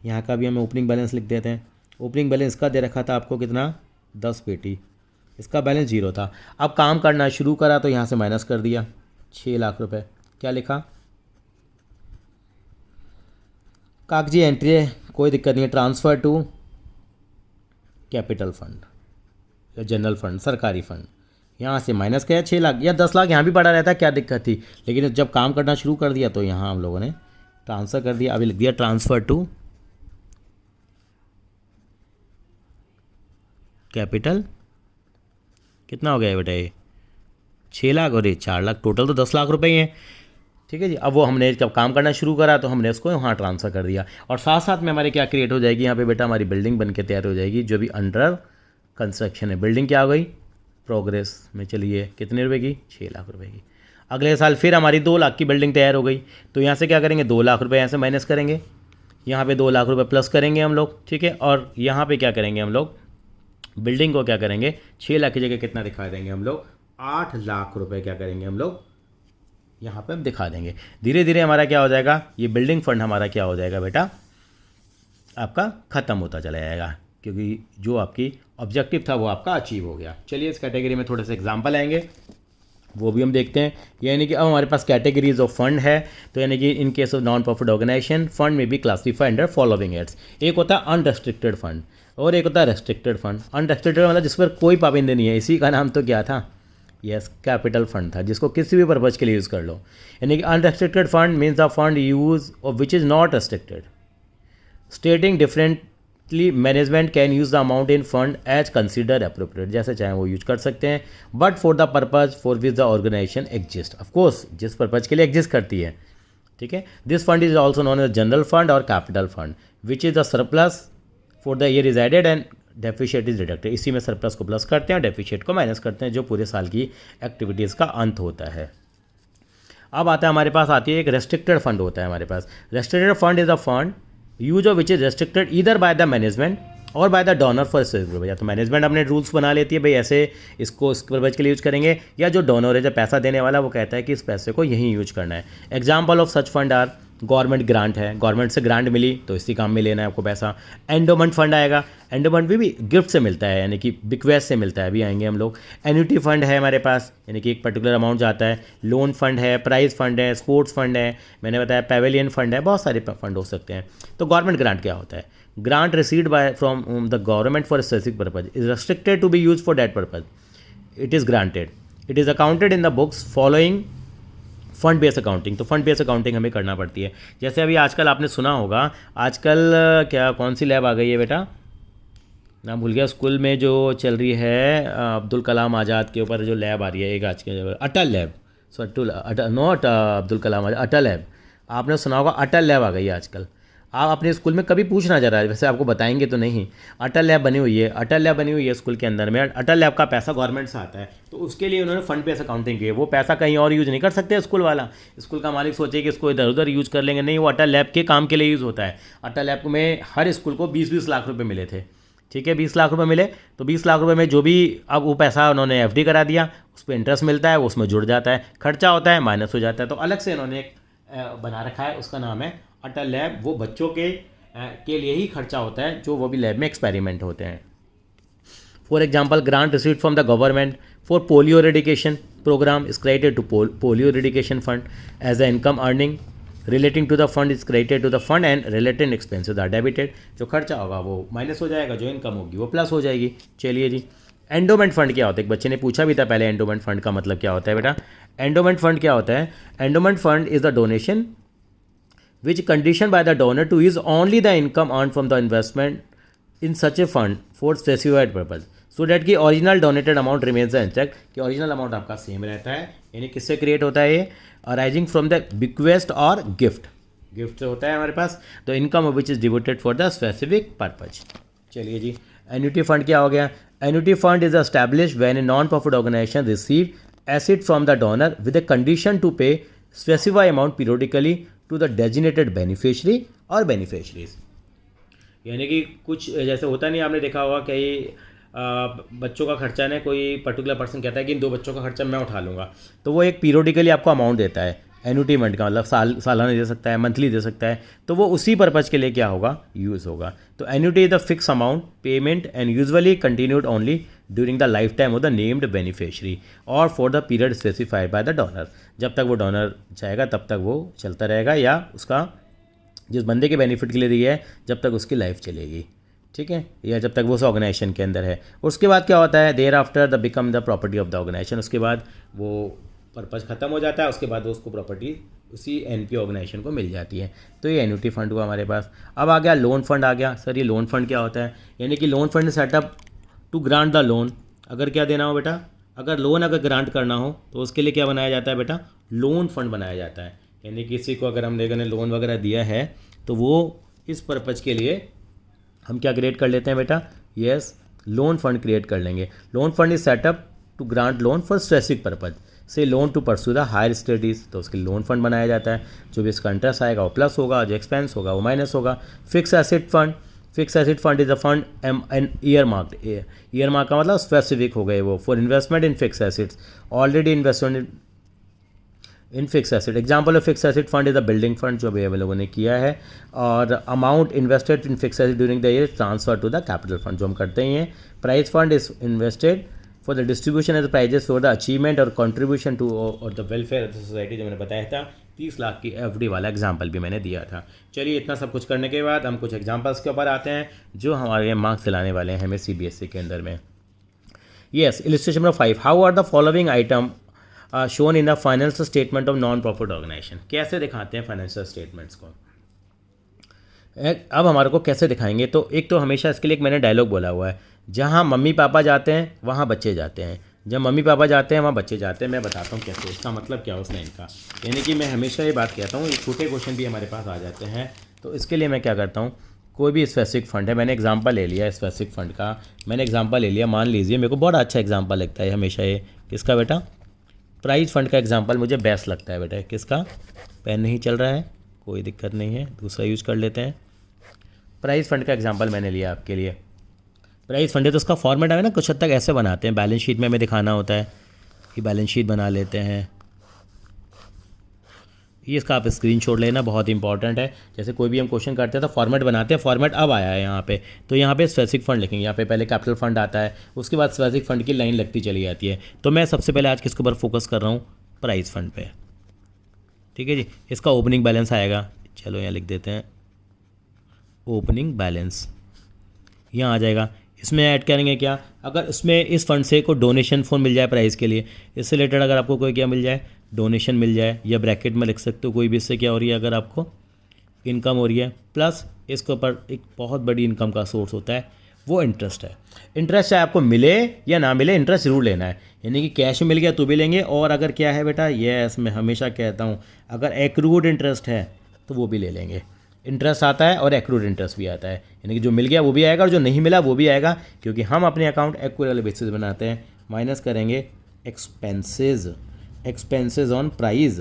यहाँ का भी हमें ओपनिंग बैलेंस लिख देते हैं। ओपनिंग बैलेंस का दे रखा था आपको कितना, 10 पेटी, इसका बैलेंस 0 था। अब काम करना शुरू करा तो यहाँ से माइनस कर दिया 6 लाख रुपए। क्या लिखा, कागजी एंट्री है, कोई दिक्कत नहीं है, ट्रांसफ़र टू कैपिटल फंड या जनरल फंड, सरकारी फंड। यहाँ से माइनस किया 6 लाख या 10 लाख, यहाँ भी पड़ा रहता, क्या दिक्कत थी। लेकिन जब काम करना शुरू कर दिया तो यहाँ हम लोगों ने ट्रांसफ़र कर दिया। अभी लिख दिया ट्रांसफ़र टू कैपिटल कितना हो गया है बेटा ये 6 लाख और ये 4 लाख, टोटल तो 10 लाख रुपए ही हैं। ठीक है जी। अब वो हमने जब काम करना शुरू करा तो हमने उसको वहाँ ट्रांसफ़र कर दिया और साथ साथ में हमारे क्या क्रिएट हो जाएगी यहाँ पे बेटा, हमारी बिल्डिंग बन के तैयार हो जाएगी जो भी अंडर कंस्ट्रक्शन है। बिल्डिंग क्या हो गई, प्रोग्रेस में चलिए, कितने रुपए की, 6 लाख रुपए की। अगले साल फिर हमारी 2 लाख की बिल्डिंग तैयार हो गई, तो यहाँ से क्या करेंगे, 2 लाख रुपए यहाँ से माइनस करेंगे, यहाँ पे 2 लाख रुपए प्लस करेंगे हम लोग। ठीक है, और यहाँ पे क्या करेंगे हम लोग, बिल्डिंग को क्या करेंगे, 6 लाख की जगह कितना दिखा देंगे हम लोग, 8 लाख रुपए क्या करेंगे हम लोग यहाँ पे हम दिखा देंगे। धीरे धीरे हमारा क्या हो जाएगा, ये बिल्डिंग फंड हमारा क्या हो जाएगा बेटा, आपका ख़त्म होता चला जाएगा, क्योंकि जो आपकी ऑब्जेक्टिव था वो आपका अचीव हो गया। चलिए इस कैटेगरी में थोड़े से एग्जांपल आएंगे, वो भी हम देखते हैं। यानी कि अब हमारे पास कैटेगरीज ऑफ फंड है, तो यानी कि in case of non profit organization fund may be classified under following heads. एक होता है अनरेस्ट्रिक्टेड फंड और एक होता है रेस्ट्रिक्टेड फंड। अनरेस्ट्रिक्टेड मतलब जिस पर कोई पाबंदी नहीं है, इसी का नाम तो क्या था, यस कैपिटल फंड था, जिसको किसी भी पर्पज़ के लिए यूज़ कर लो। यानी कि unrestricted fund means the fund use of which is not restricted. Stating differently, management can use the amount in fund as consider appropriate, जैसे चाहे वो यूज कर सकते हैं, but for the purpose for which the organization exist, of course जिस purpose के लिए exist करती है। ठीक है, this fund is also known as general fund और capital fund which is the surplus for the year is added and deficit is deducted. इसी में सरप्लस को प्लस करते हैं और डेफिशिएट को माइनस करते हैं, जो पूरे साल की एक्टिविटीज़ का अंत होता है। अब आता है हमारे पास आती है एक रेस्ट्रिक्टेड फंड होता है हमारे पास। Restricted fund is a fund use of which is restricted either by the management और by the donor for specific. या तो मैनेजमेंट अपने रूल्स बना लेती है, भाई ऐसे इसको इस पर्पज के लिए यूज करेंगे, या जो डोनर है, जो पैसा देने वाला, वो कहता है कि इस पैसे को यहीं यूज करना है। Example of such fund are, government grant है, गवर्नमेंट से ग्रांट मिली तो इसी काम में लेना है आपको पैसा। एंडोमेंट फंड आएगा, एंडोमेंट भी गिफ्ट से मिलता है, यानी कि बिक्वेस्ट से मिलता है, अभी आएंगे हम लोग। एन्युटी फंड है हमारे पास, यानी कि एक पर्टिकुलर अमाउंट जाता है। लोन फंड है, प्राइज फंड है, स्पोर्ट्स फंड है, मैंने बताया पेवेलियन फंड है, बहुत सारे फंड हो सकते हैं। तो गवर्नमेंट ग्रांट क्या होता है, grant received by from the government for specific purpose is restricted to be use for that purpose, it is granted, it is accounted in the books following fund base accounting. तो fund base accounting हमें करना पड़ती है। जैसे अभी आजकल आपने सुना होगा, आजकल क्या कौन सी लैब आ गई है बेटा, नाम भूल गया, स्कूल में जो चल रही है अब्दुल कलाम आज़ाद के ऊपर जो लैब आ रही है, एक आज के Atal lab, not Abdul Kalam Azad, Atal lab. आपने सुना होगा अटल लैब आ गई है आजकल। आप अपने स्कूल में कभी पूछना जरा, वैसे आपको बताएंगे तो नहीं, अटल लैब बनी हुई है, अटल लैब बनी हुई है स्कूल के अंदर में। अटल लैब का पैसा गवर्नमेंट से आता है, तो उसके लिए उन्होंने फंड बेस अकाउंटिंग की है। वो पैसा कहीं और यूज़ नहीं कर सकते स्कूल वाला, स्कूल का मालिक सोचे कि इसको इधर उधर यूज़ कर लेंगे, नहीं, वो अटल लैब के काम के लिए यूज़ होता है। अटल लैब में हर स्कूल को 20-20 लाख रुपये मिले थे। ठीक है, 20 लाख रुपये मिले, तो 20 लाख रुपये में जो भी, अब वो पैसा उन्होंने एफडी करा दिया, उस पर इंटरेस्ट मिलता है, वो उसमें जुड़ जाता है, खर्चा होता है माइनस हो जाता है, तो अलग से इन्होंने एक बना रखा है, उसका नाम है अटल लैब। वो बच्चों के लिए ही खर्चा होता है, जो वो भी लैब में एक्सपेरिमेंट होते हैं। For example, grant received from the government for polio eradication program is credited to polio eradication fund as a income earning relating to the fund is credited to the fund and related expenses are debited. जो खर्चा होगा वो minus हो जाएगा, जो income होगी वो plus हो जाएगी। चलिए जी, एंडोमेंट फंड क्या होता है, एक बच्चे ने पूछा भी था पहले, एंडोमेंट फंड का मतलब क्या होता है बेटा। एंडोमेंट फंड क्या होता है, endowment fund is the donation which conditioned by the donor to use only the income earned from the investment in such a fund for specified purpose so that कि original donated amount remains intact, कि original amount आपका same रहता है। यानी किससे create होता है ये, arising from the bequest और गिफ्ट से होता है हमारे पास, the income of which is devoted for the specific purpose। चलिए जी, एन्युटी फंड क्या हो गया, annuity fund is established when a non-profit organization receive asset from the donor with a condition to pay specified amount periodically to the designated beneficiary और beneficiaries. यानी कि कुछ जैसे होता नहीं, आपने देखा होगा कई बच्चों का खर्चा ने कोई पर्टिकुलर पर्सन कहता है कि इन 2 बच्चों का खर्चा मैं उठा लूँगा, तो वो एक पीरियडिकली आपको अमाउंट देता है। एन्युटी फंड का मतलब सालाना दे सकता है, मंथली दे सकता है, तो वो उसी पर्पज़ के लिए क्या होगा, यूज़ होगा। तो annuity is the fix amount payment and usually continued only during the life time of the named beneficiary और for the period specified by the donor. जब तक वो डोनर चाहेगा तब तक वो चलता रहेगा, या उसका जिस बंदे के बेनिफिट के लिए दी है जब तक उसकी लाइफ चलेगी। ठीक है, या जब तक वो उस ऑर्गेनाइजेशन के अंदर है। उसके बाद क्या होता है, there after the become the property of the organisation, उसके बाद वो पर्पज़ ख़त्म हो जाता है, उसके बाद उसको प्रॉपर्टी उसी एनपीओ ऑर्गेनाइजेशन को मिल जाती है। तो ये एन्युटी फंड हुआ हमारे पास। अब आ गया लोन फंड आ गया। सर ये लोन फंड क्या होता है, यानी कि loan fund set up to grant the loan, अगर क्या देना हो बेटा, अगर लोन अगर ग्रांट करना हो तो उसके लिए क्या बनाया जाता है बेटा, लोन फंड बनाया जाता है। यानी किसी को अगर हम लोगों ने लोन वगैरह दिया है तो वो इस पर्पज़ के लिए हम क्या क्रिएट कर लेते हैं बेटा, यस, लोन फंड क्रिएट कर लेंगे। Loan fund is set up to grant loan for specific purpose, say loan to pursue the higher studies, तो उसके लोन फंड बनाया जाता है। जो भी इसका इंटरेस्ट आएगा वो प्लस होगा, जो एक्सपेंस होगा वो माइनस होगा। Fix asset fund, fix asset fund is a fund an earmarked, earmark का मतलब स्पेसिफिक हो गए वो, for investment in fix assets already investment in fix asset. Example of fix asset fund is the building fund, जो अभी हम लोगों ने किया है। और amount invested in fix asset during the year transfer to the capital fund, जो हम करते ही हैं। Prize fund is invested for the distribution of the prizes for the achievement और कंट्रीब्यूशन टू और the welfare of the society, जो मैंने बताया था। 30 लाख की एफडी वाला एग्जाम्पल भी मैंने दिया था। चलिए, इतना सब कुछ करने के बाद हम कुछ एग्जाम्पल्स के ऊपर आते हैं जो हमारे मार्क्स दिलाने वाले हैं हमें CBSE के अंदर में। Yes, illustration number 5, how are the following item shown in the financial statement of non profit organisation. कैसे दिखाते हैं फाइनेंशियल स्टेटमेंट्स को। अब हमारे को कैसे दिखाएंगे, तो एक तो हमेशा इसके लिए एक मैंने डायलॉग बोला हुआ है, जहाँ मम्मी पापा जाते हैं वहाँ बच्चे जाते हैं, जब मम्मी पापा जाते हैं वहाँ बच्चे जाते हैं। मैं बताता हूँ कैसे, इसका मतलब क्या है उस लाइन का। यानी कि मैं हमेशा ये बात कहता हूँ, ये छोटे क्वेश्चन भी हमारे पास आ जाते हैं, तो इसके लिए मैं क्या करता हूँ, कोई भी स्पेसिफिक फंड है, मैंने एग्जांपल ले लिया स्पेसिफिक फंड का, मैंने एग्जांपल ले लिया। मान लीजिए मेरे को बहुत अच्छा एग्जांपल लगता है हमेशा ये, किसका बेटा, प्राइज फंड का एग्जांपल मुझे बेस्ट लगता है बेटा। किसका, पेन नहीं चल रहा है, कोई दिक्कत नहीं है, दूसरा यूज़ कर लेते हैं। प्राइज फंड का एग्जांपल मैंने लिया आपके लिए। प्राइस फंड है तो उसका फॉर्मेट हमें ना कुछ हद तक ऐसे बनाते हैं, बैलेंस शीट में हमें दिखाना होता है कि बैलेंस शीट बना लेते हैं। ये इसका आप स्क्रीनशॉट लेना, बहुत इंपॉर्टेंट है। जैसे कोई भी हम क्वेश्चन करते हैं तो फॉर्मेट बनाते हैं, फॉर्मेट अब आया है यहाँ पे, तो यहाँ पे स्पेसिफिक फंड लिखेंगे। यहाँ पे पहले कैपिटल फंड आता है, उसके बाद स्पेसिफिक फंड की लाइन लगती चली जाती है। तो मैं सबसे पहले आज किसके ऊपर फोकस कर रहा हूँ, प्राइस फंड पे। ठीक है जी, इसका ओपनिंग बैलेंस आएगा, चलो यहाँ लिख देते हैं ओपनिंग बैलेंस, यहाँ आ जाएगा। इसमें ऐड करेंगे क्या, अगर इसमें इस फंड से कोई डोनेशन फॉर्म मिल जाए प्राइस के लिए, इससे रिलेटेड अगर आपको कोई क्या मिल जाए, डोनेशन मिल जाए, या ब्रैकेट में लिख सकते हो कोई भी, इससे क्या हो रही है, अगर आपको इनकम हो रही है, प्लस इसके ऊपर एक बहुत बड़ी इनकम का सोर्स होता है वो इंटरेस्ट है। इंटरेस्ट चाहे आपको मिले या ना मिले, इंटरेस्ट जरूर लेना है। यानी कि कैश मिल गया तो भी लेंगे, और अगर क्या है बेटा, यस, मैं हमेशा कहता हूँ अगर एक्रूड इंटरेस्ट है तो वो भी ले लेंगे। इंटरेस्ट आता है और एक्रूड इंटरेस्ट भी आता है, यानी कि जो मिल गया वो भी आएगा और जो नहीं मिला वो भी आएगा, क्योंकि हम अपने अकाउंट एक्रूअल बेसिस बनाते हैं। माइनस करेंगे expenses, expenses on price,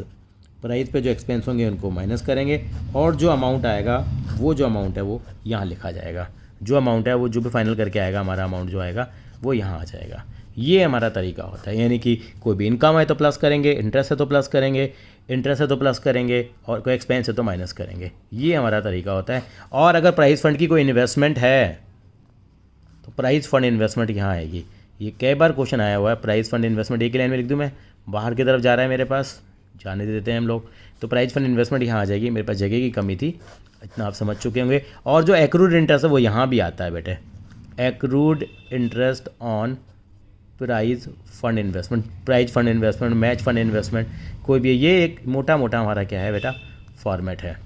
price पे जो एक्सपेंस होंगे उनको माइनस करेंगे, और जो अमाउंट आएगा, वो जो अमाउंट है वो यहाँ लिखा जाएगा। जो अमाउंट है वो जो भी फाइनल करके आएगा, हमारा अमाउंट जो आएगा वो यहाँ आ जाएगा। ये हमारा तरीका होता है। यानी कि कोई भी इनकम है तो प्लस करेंगे, इंटरेस्ट है तो प्लस करेंगे, इंटरेस्ट है तो प्लस करेंगे, और कोई एक्सपेंस है तो माइनस करेंगे। ये हमारा तरीका होता है। और अगर प्राइस फंड की कोई इन्वेस्टमेंट है तो प्राइस फंड इन्वेस्टमेंट यहाँ आएगी। ये कई बार क्वेश्चन आया हुआ है, प्राइस फंड इन्वेस्टमेंट, एक ही लाइन में लिख दूँ मैं, बाहर की तरफ जा रहा है मेरे पास, जाने देते हैं हम लोग, तो प्राइस फंड इन्वेस्टमेंट यहाँ आ जाएगी। मेरे पास जगह की कमी थी, इतना आप समझ चुके होंगे। और जो एक्रूड इंटरेस्ट है वो यहाँ भी आता है बेटे, accrued interest on prize fund investment, prize fund investment, match fund investment, कोई भी, ये एक मोटा मोटा हमारा क्या है बेटा, फॉर्मेट है।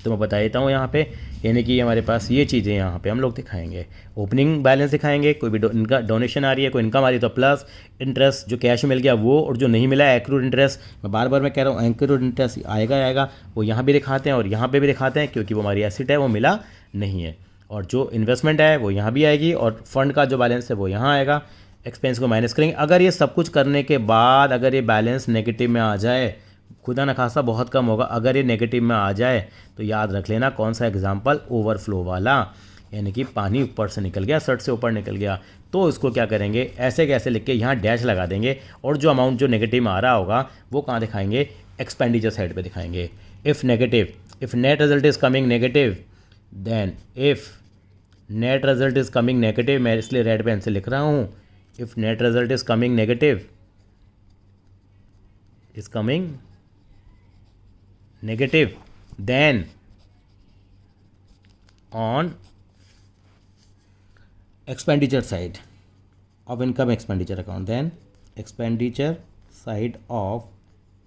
तो मैं बता देता हूँ यहाँ पे, यानी कि हमारे पास ये चीज़ें यहाँ पे हम लोग दिखाएंगे। ओपनिंग बैलेंस दिखाएंगे, कोई भी इनका डोनेशन आ रही है, कोई इनकम आ रही है तो प्लस, इंटरेस्ट जो कैश मिल गया वो, और जो नहीं मिला है एक्रूड इंटरेस्ट, मैं बार बार मैं कह रहा हूँ एक्रूड इंटरेस्ट आएगा, वो यहाँ भी दिखाते हैं और यहाँ पे भी दिखाते हैं, क्योंकि वो हमारी एसेट है, वो मिला नहीं है। और जो इन्वेस्टमेंट है वो यहाँ भी आएगी, और फंड का जो बैलेंस है वो यहाँ आएगा। एक्सपेंस को माइनस करेंगे। अगर ये सब कुछ करने के बाद अगर ये बैलेंस नेगेटिव में आ जाए, खुदा न खासा बहुत कम होगा, अगर ये नेगेटिव में आ जाए तो याद रख लेना कौन सा एग्जाम्पल, ओवरफ्लो वाला, यानी कि पानी ऊपर से निकल गया, शर्ट से ऊपर निकल गया। तो इसको क्या करेंगे, ऐसे कैसे लिख के यहाँ डैश लगा देंगे, और जो अमाउंट जो नेगेटिव में आ रहा होगा वो कहाँ दिखाएंगे, एक्सपेंडिचर साइड पे दिखाएंगे। If negative, if net result is coming negative, then if net result is coming negative, मैं इसलिए रेड पेन से लिख रहा हूँ, if net result is coming negative, then on expenditure side of income expenditure account, then expenditure side of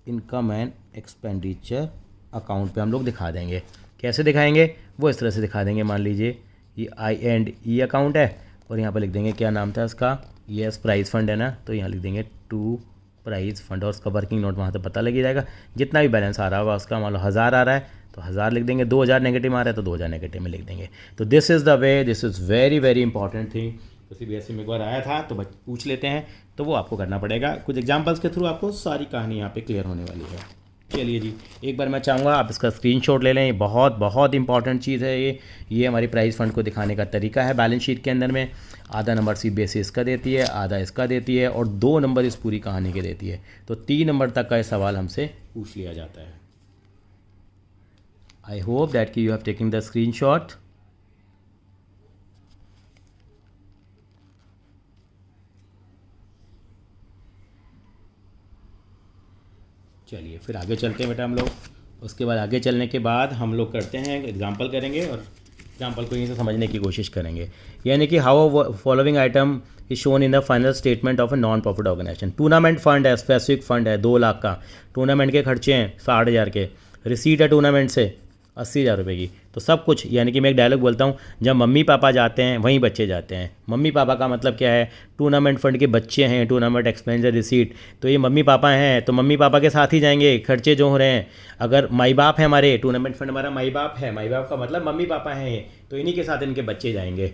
income and expenditure account पे हम लोग दिखा देंगे। कैसे दिखाएंगे, वो इस तरह से दिखा देंगे। मान लीजिए ये I&E अकाउंट है, और यहाँ पर लिख देंगे क्या नाम था इसका, यस प्राइस फंड है ना, तो यहाँ लिख देंगे टू प्राइस फंड और उसका वर्किंग नोट वहाँ से पता लग ही जाएगा। जितना भी बैलेंस आ रहा होगा उसका, मान लो 1000 आ रहा है तो 1000 लिख देंगे, 2000 नेगेटिव आ रहा है तो 2000 नेगेटिव में लिख देंगे। तो this is the way, this is very very important thing. तो CBSE में एक बार आया था तो पूछ लेते हैं, तो वो आपको करना पड़ेगा। कुछ एग्जाम्पल्स के थ्रू आपको सारी कहानी यहाँ पे क्लियर होने वाली है। चलिए जी, एक बार मैं चाहूँगा आप इसका स्क्रीनशॉट ले लें, ये बहुत बहुत इंपॉर्टेंट चीज़ है। ये हमारी प्राइस फंड को दिखाने का तरीका है बैलेंस शीट के अंदर में। आधा नंबर CBSE इसका देती है, आधा इसका देती है और 2 नंबर इस पूरी कहानी के देती है। तो 3 नंबर तक का ये सवाल हमसे पूछ लिया जाता है। आई होप दैट कि you have taken the screenshot. चलिए फिर आगे चलते हैं बेटा हम लोग। उसके बाद आगे चलने के बाद हम लोग करते हैं एग्जाम्पल करेंगे और एग्जाम्पल को यहीं से समझने की कोशिश करेंगे। यानी कि how following item is shown in the final statement of a non profit organisation. Tournament fund है, स्पेसिफिक फंड है 2 लाख का, टूर्नामेंट के खर्चे हैं 60,000 के, रिसीट है टूर्नामेंट से 80,000 रुपये की। तो सब कुछ, यानी कि मैं एक डायलॉग बोलता हूँ, जब मम्मी पापा जाते हैं वहीं बच्चे जाते हैं। मम्मी पापा का मतलब क्या है, टूर्नामेंट फंड के बच्चे हैं, टूर्नामेंट एक्सपेंडिचर रिसीट, तो ये मम्मी पापा हैं तो मम्मी पापा के साथ ही जाएंगे खर्चे जो हो रहे हैं। अगर माई बाप है हमारे, टूर्नामेंट फंड हमारा माई बाप है, माई बाप का मतलब मम्मी पापा हैं ये, तो इन्हीं के साथ इनके बच्चे जाएंगे।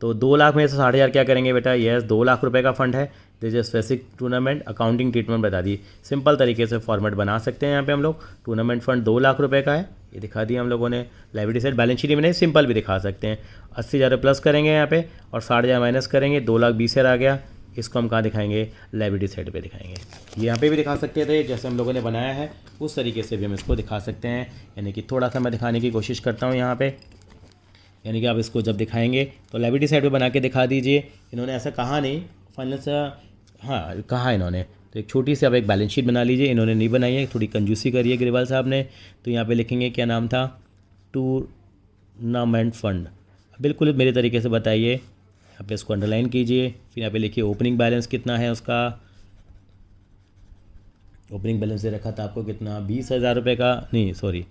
तो 2 लाख में से 60,000 क्या करेंगे बेटा, यस 2 लाख रुपए का फंड है। This is specific tournament, accounting treatment बता दी। सिंपल तरीके से फॉर्मेट बना सकते हैं यहाँ पे हम लोग। टूर्नामेंट फंड 2 लाख रुपए का है, ये दिखा दिया हम लोगों ने। लायबिलिटी साइड बैलेंस शीट में नहीं, सिंपल भी दिखा सकते हैं। 80,000 प्लस करेंगे यहाँ पे और 60,000 माइनस करेंगे, 2,20,000 आ गया। इसको हम कहाँ दिखाएंगे, लायबिलिटी साइड पे दिखाएंगे। ये यहाँ पे भी दिखा सकते थे, जैसे हम लोगों ने बनाया है उस तरीके से भी हम इसको दिखा सकते हैं। यानी कि थोड़ा सा मैं दिखाने की कोशिश करता हूँ यहाँ पे। यानी कि आप इसको जब दिखाएंगे तो लायबिलिटी साइड पे बना के दिखा दीजिए। इन्होंने ऐसा कहा नहीं, फाइनल से हाँ कहा इन्होंने, तो एक छोटी सी आप एक बैलेंस शीट बना लीजिए। इन्होंने नहीं बनाई है, थोड़ी कंजूसी करी है ग्रेवाल साहब ने। तो यहाँ पे लिखेंगे क्या नाम था, टूर्नामेंट फंड, बिल्कुल मेरे तरीके से बताइए। यहाँ पे इसको अंडरलाइन कीजिए, फिर यहाँ पे लिखिए ओपनिंग बैलेंस कितना है उसका। ओपनिंग बैलेंस दे रखा था आपको कितना, 20,000 रुपये का, नहीं सॉरी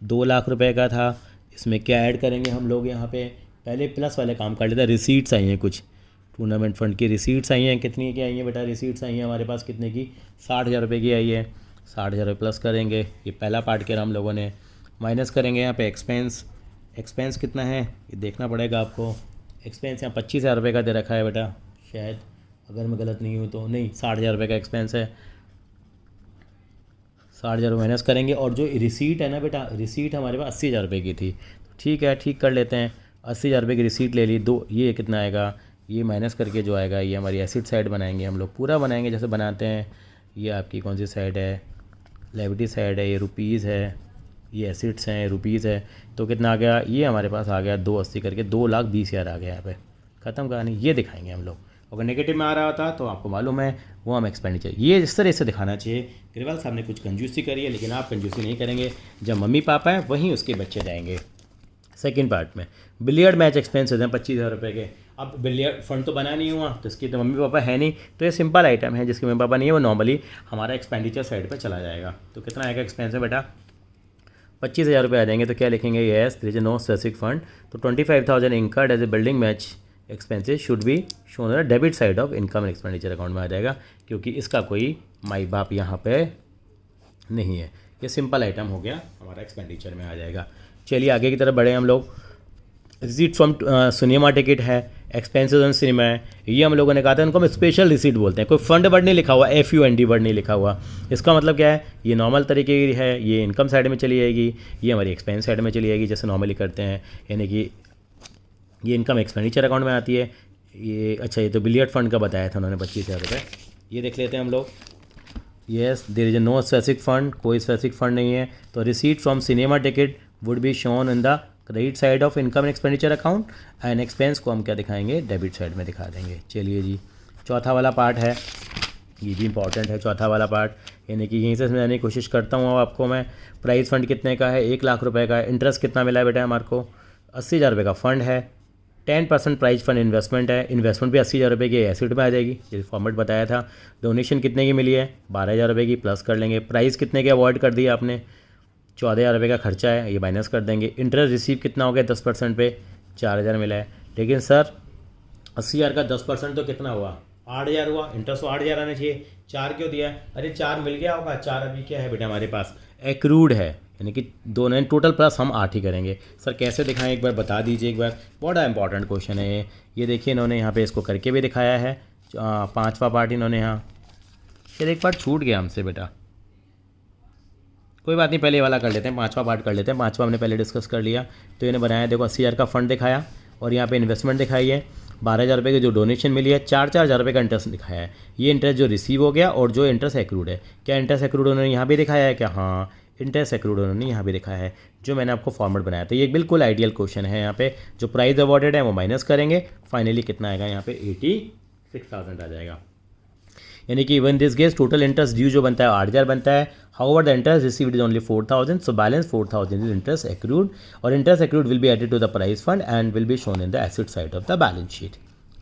2 लाख रुपए का था। इसमें क्या ऐड करेंगे हम लोग, यहाँ पे पहले प्लस वाले काम कर लेते हैं। रिसीट्स आई हैं कुछ, टूर्नामेंट फंड की रिसीट्स आई हैं, कितनी की आई हैं बेटा, रिसीट्स आई हैं हमारे पास कितने की, 60,000 रुपये की आई है। 60,000 रुपये प्लस करेंगे, ये पहला पार्ट किया हम लोगों ने। माइनस करेंगे यहाँ पे एक्सपेंस, एक्सपेंस कितना है ये देखना पड़ेगा आपको। एक्सपेंस यहाँ 25,000 रुपये का दे रखा है बेटा, शायद अगर मैं गलत नहीं हूँ तो, नहीं 60,000 रुपये का एक्सपेंस है। 60,000 माइनस करेंगे और जो रिसीट है ना बेटा, रिसीट हमारे पास 80,000 रुपये की थी। तो ठीक है, ठीक कर लेते हैं। 80,000 रुपये की रिसीट ले ली, दो ये कितना आएगा, ये माइनस करके जो आएगा ये हमारी एसिड साइड बनाएंगे हम लोग, पूरा बनाएंगे जैसे बनाते हैं। ये आपकी कौन सी साइड है, लायबिलिटी साइड है, ये रुपीज़ है, ये एसिड्स हैं, रुपीज़ है। तो कितना आ गया, ये हमारे पास आ गया 280 करके, 2,20,000 आ गया यहाँ पे। ख़त्म कहानी, ये दिखाएंगे हम लोग। अगर नेगेटिव में आ रहा था तो आपको मालूम है वो हम एक्सपेंडिचर, ये इस तरह से दिखाना चाहिए। ग्रेवाल साहब ने कुछ कंजूसी करी है, लेकिन आप कंजूसी नहीं करेंगे। जब मम्मी पापा हैं वहीं उसके बच्चे जाएंगे। सेकंड पार्ट में बिलियर्ड मैच एक्सपेंस होते हैं 25,000 रुपये के। अब बिलियर्ड फंड तो बना नहीं हुआ, तो इसकी तो मम्मी पापा है नहीं, तो ये सिंपल आइटम है। जिसके मम्मी पापा नहीं है वो नॉर्मली हमारा एक्सपेंडिचर साइड पर चला जाएगा। तो कितना आएगा एक्सपेंस है बेटा, 25,000 रुपये आ जाएंगे। तो क्या लिखेंगे, yes there is no specific fund. तो 25,000 incurred as a building match expenses should be shown on debit side of income and expenditure account में आ जाएगा, क्योंकि इसका कोई माई बाप यहाँ पे नहीं है। ये सिंपल आइटम हो गया, हमारा एक्सपेंडिचर में आ जाएगा। चलिए आगे की तरफ बढ़े हम लोग। रिसीट फ्रॉम सिनेमा टिकट है, एक्सपेंसेस ऑन सिनेमा है, ये हम लोगों ने कहा था उनको हम स्पेशल रिसीट बोलते हैं। कोई फंड वर्ड नहीं लिखा हुआ, FUND वर्ड नहीं लिखा हुआ। इसका मतलब क्या है, ये नॉर्मल तरीके की है, ये इनकम साइड में चली जाएगी, ये हमारी एक्सपेंस साइड में चली जाएगी जैसे नॉर्मली करते हैं। यानी कि ये इनकम एक्सपेंडिचर अकाउंट में आती है। ये अच्छा, ये तो बिलियर्ड फंड का बताया था उन्होंने 25,000 रुपये। ये देख लेते हैं हम लोग। Yes there is no specific fund, कोई स्पेसिफिक फंड नहीं है। तो receipt from cinema ticket would be shown in the credit side of income and expenditure account, and expense को हम क्या दिखाएंगे, डेबिट साइड में दिखा देंगे। चलिए जी, चौथा वाला पार्ट है, ये भी इंपॉर्टेंट है चौथा वाला पार्ट। यानी कि यहीं से समझाने की कोशिश करता हूँ आपको मैं। प्राइस फंड कितने का है, 1 लाख रुपए का है। इंटरेस्ट कितना मिला है बेटा हमारे को, 80,000 रुपये का फंड है। 10% प्राइस फंड इन्वेस्टमेंट है, इन्वेस्टमेंट भी 80,000 रुपये की एसिड में आ जाएगी, जैसे फॉर्मेट बताया था। डोनेशन कितने की मिली है, 12,000 रुपये की, प्लस कर लेंगे। प्राइस कितने के अवॉइड कर दिया आपने, 14,000 रुपये का खर्चा है, ये माइनस कर देंगे। इंटरेस्ट रिसीव कितना हो गया 10% पे, 4,000 मिला है। लेकिन सर 80,000 का 10% तो कितना हुआ, 8,000 हुआ। इंटरेस्ट तो 8,000 आना चाहिए, 4 क्यों दिया है? अरे 4 मिल गया होगा, 4 अभी क्या है बेटा हमारे पास, एक्रूड है, यानी कि दोनों टोटल प्लस हम 8 ही करेंगे। सर कैसे दिखाएं, एक बार बता दीजिए एक बार, बड़ा इंपॉर्टेंट क्वेश्चन है ये देखिए इन्होंने यहाँ पे इसको करके भी दिखाया है। 5वां पार्ट इन्होंने यहाँ, फिर एक पार्ट छूट गया हमसे बेटा, कोई बात नहीं, पहले वाला कर लेते हैं, 5वां पार्ट कर लेते हैं। 5वां हमने पहले डिस्कस कर लिया। तो इन्हें बनाया, देखो 80,000 का फंड दिखाया और यहाँ पे इन्वेस्टमेंट दिखाई है, 12,000 रुपये की जो डोनेशन मिली है, 4,000 रुपये का इंटरेस्ट दिखाया है। ये इंटरेस्ट जो रिसीव हो गया और जो इंटरेस्ट एक्रूड है, क्या इंटरेस्ट एक्रूड उन्होंने यहाँ भी दिखाया है क्या? हाँ, इंटरेस्ट एक्रूड उन्होंने यहाँ भी दिखाया है, जो मैंने आपको फॉर्मेट बनाया था। ये एक बिल्कुल आइडियल क्वेश्चन है। यहाँ पे जो प्राइस अवॉर्डेड है वो माइनस करेंगे, फाइनली कितना आएगा यहाँ पे 86,000 आ जाएगा। यानी कि one this guess total interest due जो बनता है 8,000 बनता है। However the interest received is only 4,000, so balance 4,000 is interest accrued, और interest accrued will be added to the price fund and will be shown in the asset side of the balance sheet.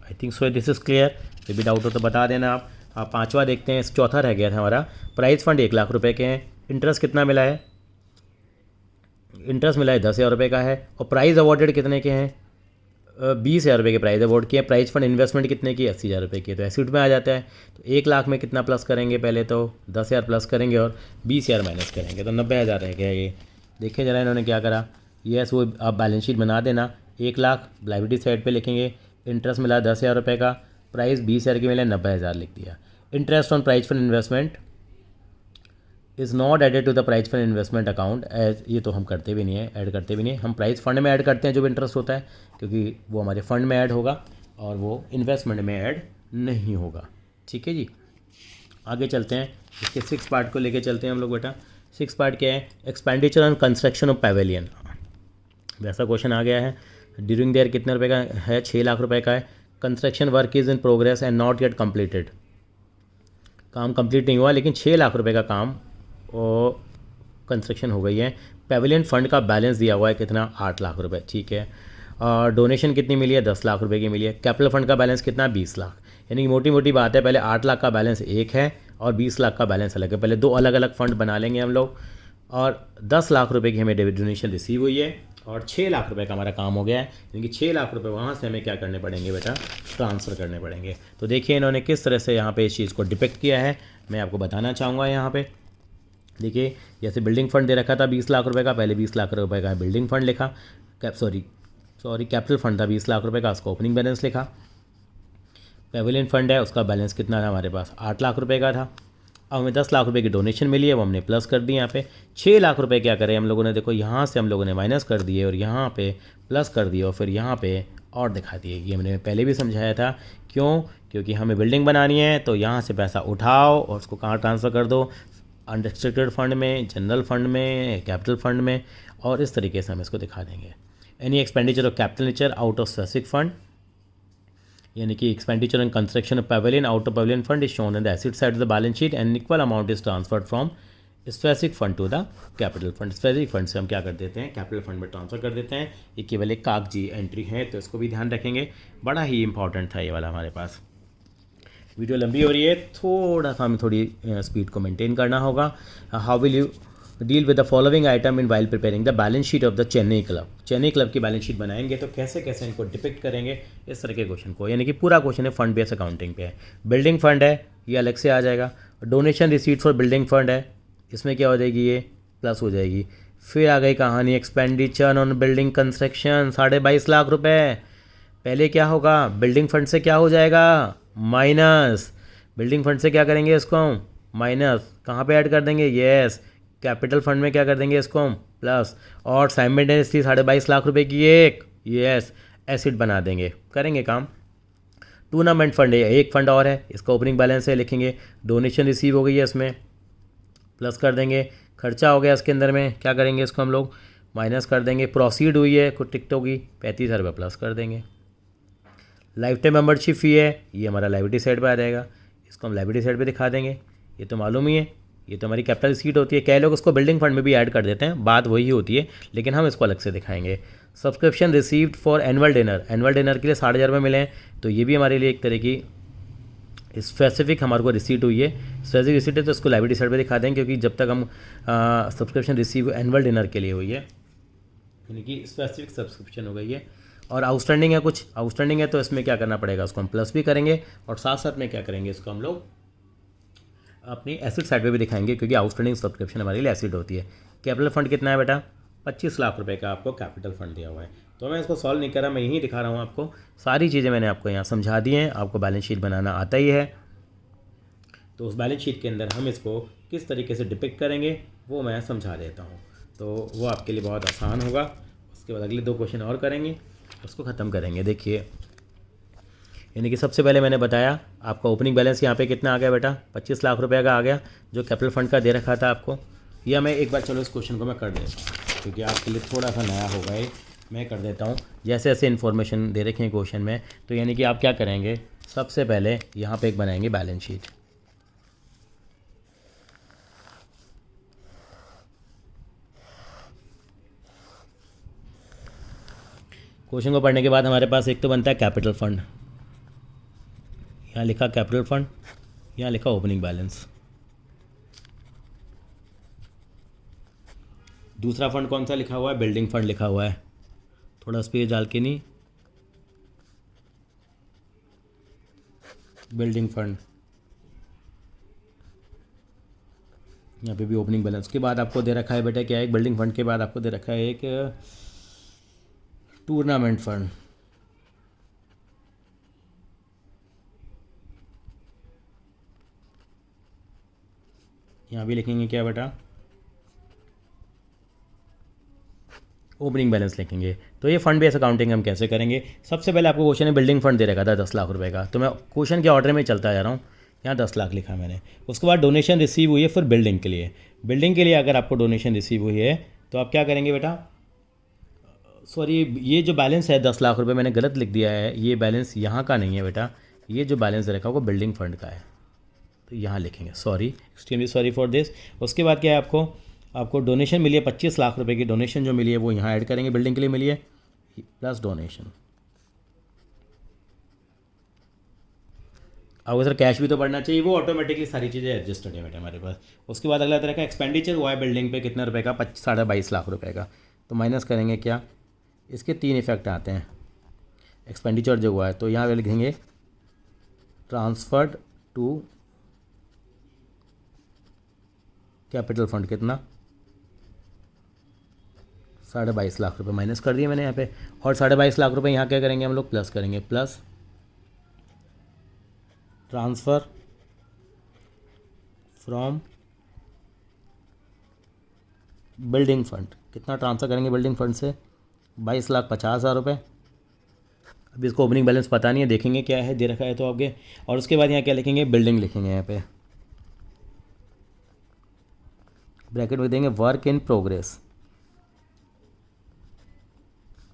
I think so this is clear. कोई भी doubt हो तो बता देना आप। 5वां देखते हैं, चौथा रह गया था हमारा। प्राइस फंड 1,00,000 रुपये के हैं, इंटरेस्ट कितना मिला है? इंटरेस्ट मिला है 10,000 रुपये का है, और प्राइस अवॉर्डेड कितने के हैं? 20,000 रुपये के प्राइस अवॉर्ड किए। प्राइस फंड इन्वेस्टमेंट कितने की? 80,000 रुपये की। तो एसिड में आ जाता है। तो 1,00,000 में कितना प्लस करेंगे? पहले तो 10,000 प्लस करेंगे और 20,000 माइनस करेंगे, तो 90,000 रह गया ये। देखिए जरा इन्होंने क्या करा। यस, वो आप बैलेंस शीट बना देना। 1,00,000 लाइबिलिटी साइड पे लिखेंगे, इंटरेस्ट मिला 10,000 रुपये का, प्राइस 20,000 की मिला, 90,000 लिख दिया। Interest on price fund investment is not added to the price fund investment account as, ये तो हम करते भी नहीं है, ऐड करते भी नहीं है। हम प्राइस फंड में ऐड करते हैं जो भी इंटरेस्ट होता है, क्योंकि वो हमारे फंड में ऐड होगा और वो इन्वेस्टमेंट में ऐड नहीं होगा। ठीक है जी, आगे चलते हैं। इसके 6 पार्ट को लेके चलते हैं हम लोग बेटा। 6 पार्ट क्या है? Expenditure on construction of pavilion. वैसा क्वेश्चन आ गया है। ड्यूरिंग देयर कितने रुपए का है? 6,00,000 रुपये का है। Construction work is in progress and not yet completed. काम कंप्लीट नहीं हुआ लेकिन 6,00,000 रुपये का काम और कंस्ट्रक्शन हो गई है। पैवेलियन फंड का बैलेंस दिया हुआ है कितना? 8,00,000 रुपये। ठीक है। और डोनेशन कितनी मिली है? 10,00,000 रुपये की मिली है। कैपिटल फंड का बैलेंस कितना? 20,00,000। यानी कि मोटी मोटी बात है, पहले 8,00,000 का बैलेंस एक है और 20,00,000 का बैलेंस अलग है। पहले 2 अलग अलग फंड बना लेंगे हम लोग। और 10,00,000 रुपये की हमें डोनेशन रिसीव हुई है और 6,00,000 रुपये का हमारा काम हो गया है। यानी कि 6,00,000 रुपये वहाँ से हमें क्या करने पड़ेंगे बेटा? ट्रांसफ़र करने पड़ेंगे। तो देखिए इन्होंने किस तरह से यहाँ पे इस चीज़ को डिपिक्ट किया है, मैं आपको बताना चाहूँगा। यहाँ पे देखिए, जैसे बिल्डिंग फंड दे रखा था 20,00,000 रुपये का, पहले 20,00,000 रुपये का बिल्डिंग फंड लिखा, कैपिटल फंड था 20,00,000 रुपये का, उसका ओपनिंग बैलेंस लिखा। पैवेलियन फंड है, उसका बैलेंस कितना था हमारे पास? 8,00,000 रुपये का था। अब हमें 10,00,000 रुपये की डोनेशन मिली है, वो हमने प्लस कर दी। यहाँ पे 6,00,000 रुपये क्या करें हम लोगों ने? देखो यहाँ से हम लोगों ने माइनस कर दिए और यहाँ पे प्लस कर दिए और फिर यहाँ पे और दिखा दिए। ये मैंने पहले भी समझाया था। क्यों? क्योंकि हमें बिल्डिंग बनानी है, तो यहाँ से पैसा उठाओ और उसको कहाँ ट्रांसफ़र कर दो? अनरिस्ट्रिक्टेड फंड में, जनरल फंड में, कैपिटल फंड में, और इस तरीके से हम इसको दिखा देंगे। Any expenditure of capital nature out of specific fund, यानी कि expenditure in construction of pavilion out of pavilion fund is shown in the asset side of the balance sheet and equal amount is transferred from specific fund to the capital fund. Specific fund से हम क्या कर देते हैं? Capital fund में transfer कर देते हैं। ये केवल एक कागजी एंट्री है, तो इसको भी ध्यान रखेंगे। बड़ा ही इंपॉर्टेंट था ये वाला हमारे पास। वीडियो लंबी हो रही है, थोड़ा सा हमें थोड़ी स्पीड को मेंटेन करना होगा। How will you deal with the following item in while preparing the balance sheet of the Chennai club. Chennai club की बैलेंस शीट बनाएंगे तो कैसे कैसे इनको डिपिक्ट करेंगे, इस तरह के क्वेश्चन को। यानी कि पूरा क्वेश्चन है फंड बेस्ड अकाउंटिंग पे है। बिल्डिंग फंड है, ये अलग से आ जाएगा। Donation receipt for building fund है, इसमें क्या हो जाएगी? ये प्लस हो जाएगी। फिर आ गई कहानी एक्सपेंडिचर ऑन बिल्डिंग कंस्ट्रक्शन 22,500,000 रुपये। पहले क्या होगा? बिल्डिंग फंड से क्या हो जाएगा? माइनस। बिल्डिंग फंड से क्या करेंगे इसको हम? माइनस। कहाँ पे ऐड कर देंगे? यस, कैपिटल फंड में क्या कर देंगे इसको हम? प्लस। और साइमल्टेनियसली 22,500,000 रुपये की एक, यस, एसिड बना देंगे। करेंगे काम। टूर्नामेंट फंड है, एक फंड और है, इसका ओपनिंग बैलेंस है, लिखेंगे। डोनेशन रिसीव हो गई है, इसमें प्लस कर देंगे। खर्चा हो गया इसके अंदर में, क्या करेंगे इसको हम लोग? माइनस कर देंगे। प्रोसीड हुई है, कुछ टिकट होगी, 35,000 रुपये प्लस कर देंगे। लाइफ टाइम मेंबरशिप फी है, ये हमारा लाइबिलिटी साइड पर आ जाएगा, इसको हम लाइबिलिटी साइड पे दिखा देंगे। ये तो मालूम ही है, ये तो हमारी कैपिटल सीट होती है। कई लोग उसको बिल्डिंग फंड में भी ऐड कर देते हैं, बात वही होती है, लेकिन हम इसको अलग से दिखाएंगे। Subscription received for annual dinner, annual dinner के लिए 60,000 रुपये मिले हैं, तो ये भी हमारे लिए एक तरह की स्पेसिफिक हमारे को रिसीट हुई है। स्पेसिफिक रिसीट है तो इसको लाइबिलिटी साइड पे दिखा देंगे, क्योंकि जब तक हम सब्सक्रिप्शन रिसीव एनुअल डिनर के लिए हुई है, यानी कि स्पेसिफिक सब्सक्रिप्शन हो गई है। और आउटस्टैंडिंग है, कुछ आउटस्टैंडिंग है तो इसमें क्या करना पड़ेगा, उसको हम प्लस भी करेंगे और साथ साथ में क्या करेंगे, इसको हम लोग अपनी एसिड साइड पे भी दिखाएंगे, क्योंकि आउटस्टैंडिंग सब्सक्रिप्शन हमारे लिए एसिड होती है। कैपिटल फंड कितना है बेटा, 25 लाख रुपए का आपको कैपिटल फंड दिया हुआ है। तो मैं इसको सॉल्व नहीं कर रहा, मैं यही दिखा रहा हूँ आपको, सारी चीज़ें मैंने आपको यहाँ समझा दी हैं। आपको बैलेंस शीट बनाना आता ही है, तो उस बैलेंस शीट के अंदर हम इसको किस तरीके से डिपिक्ट करेंगे वो मैं समझा देता हूँ, तो वो आपके लिए बहुत आसान होगा। उसके बाद अगले 2 क्वेश्चन और करेंगे, उसको ख़त्म करेंगे। देखिए, यानी कि सबसे पहले मैंने बताया आपका ओपनिंग बैलेंस यहाँ पे कितना आ गया बेटा, 25 लाख रुपए का आ गया, जो कैपिटल फंड का दे रखा था आपको। या मैं एक बार चलो इस क्वेश्चन को मैं कर देता हूँ, क्योंकि आपके लिए थोड़ा सा नया होगा ये, मैं कर देता हूँ। जैसे ऐसे इन्फॉर्मेशन दे रखे हैं क्वेश्चन में, तो यानी कि आप क्या करेंगे, सबसे पहले यहाँ पे एक बनाएंगे बैलेंस शीट। क्वेश्चन को पढ़ने के बाद हमारे पास एक तो बनता है कैपिटल फंड, यहाँ लिखा कैपिटल फंड, यहाँ लिखा ओपनिंग बैलेंस। दूसरा फंड कौन सा लिखा हुआ है, बिल्डिंग फंड लिखा हुआ है, थोड़ा स्पेस डाल के नहीं, बिल्डिंग फंड। यहाँ पे भी ओपनिंग बैलेंस के बाद आपको दे रखा है बेटा क्या है, एक बिल्डिंग फंड के बाद आपको दे रखा है एक टूर्नामेंट फंड। यहाँ भी लिखेंगे क्या बेटा, ओपनिंग बैलेंस लिखेंगे। तो ये फंड बेस अकाउंटिंग हम कैसे करेंगे, सबसे पहले आपको क्वेश्चन है बिल्डिंग फंड दे रखा था 10 लाख रुपए का, तो मैं क्वेश्चन के ऑर्डर में चलता जा रहा हूँ। यहाँ 10 लाख लिखा मैंने, उसके बाद डोनेशन रिसीव हुई है फिर बिल्डिंग के लिए। बिल्डिंग के लिए अगर आपको डोनेशन रिसीव हुई है तो आप क्या करेंगे बेटा, सॉरी ये जो बैलेंस है 10 लाख रुपए मैंने गलत लिख दिया है, ये बैलेंस यहाँ का नहीं है बेटा, ये जो बैलेंस दे रखा है वो बिल्डिंग फंड का है, तो यहाँ लिखेंगे, sorry extremely sorry for this. उसके बाद क्या है, आपको डोनेशन मिली है 25 लाख रुपए की, डोनेशन जो मिली है वो यहाँ ऐड करेंगे, बिल्डिंग के लिए मिली है प्लस डोनेशन। अब सर कैश भी तो बढ़ना चाहिए, वो ऑटोमेटिकली सारी चीज़ें एडजस्टेड है बेटा हमारे पास। उसके बाद अगला तरह का एक्सपेंडिचर हुआ है बिल्डिंग पे कितने रुपए का, 22.5 लाख रुपए का, तो माइनस करेंगे क्या, इसके 3 इफेक्ट आते हैं एक्सपेंडिचर जो हुआ है, तो यहाँ पे लिखेंगे ट्रांसफर्ड टू कैपिटल फंड कितना, 22.5 लाख रुपए माइनस कर दिए मैंने यहाँ पे, और 22.5 लाख रुपए यहाँ क्या करेंगे हम लोग, प्लस करेंगे, plus transfer from building fund, कितना ट्रांसफ़र करेंगे बिल्डिंग फंड से, 22,50,000 रुपये। अब इसको ओपनिंग बैलेंस पता नहीं है, देखेंगे क्या है दे रखा है तो आगे। और उसके बाद यहाँ क्या लिखेंगे, बिल्डिंग लिखेंगे, यहाँ पे ब्रैकेट में देंगे वर्क इन प्रोग्रेस,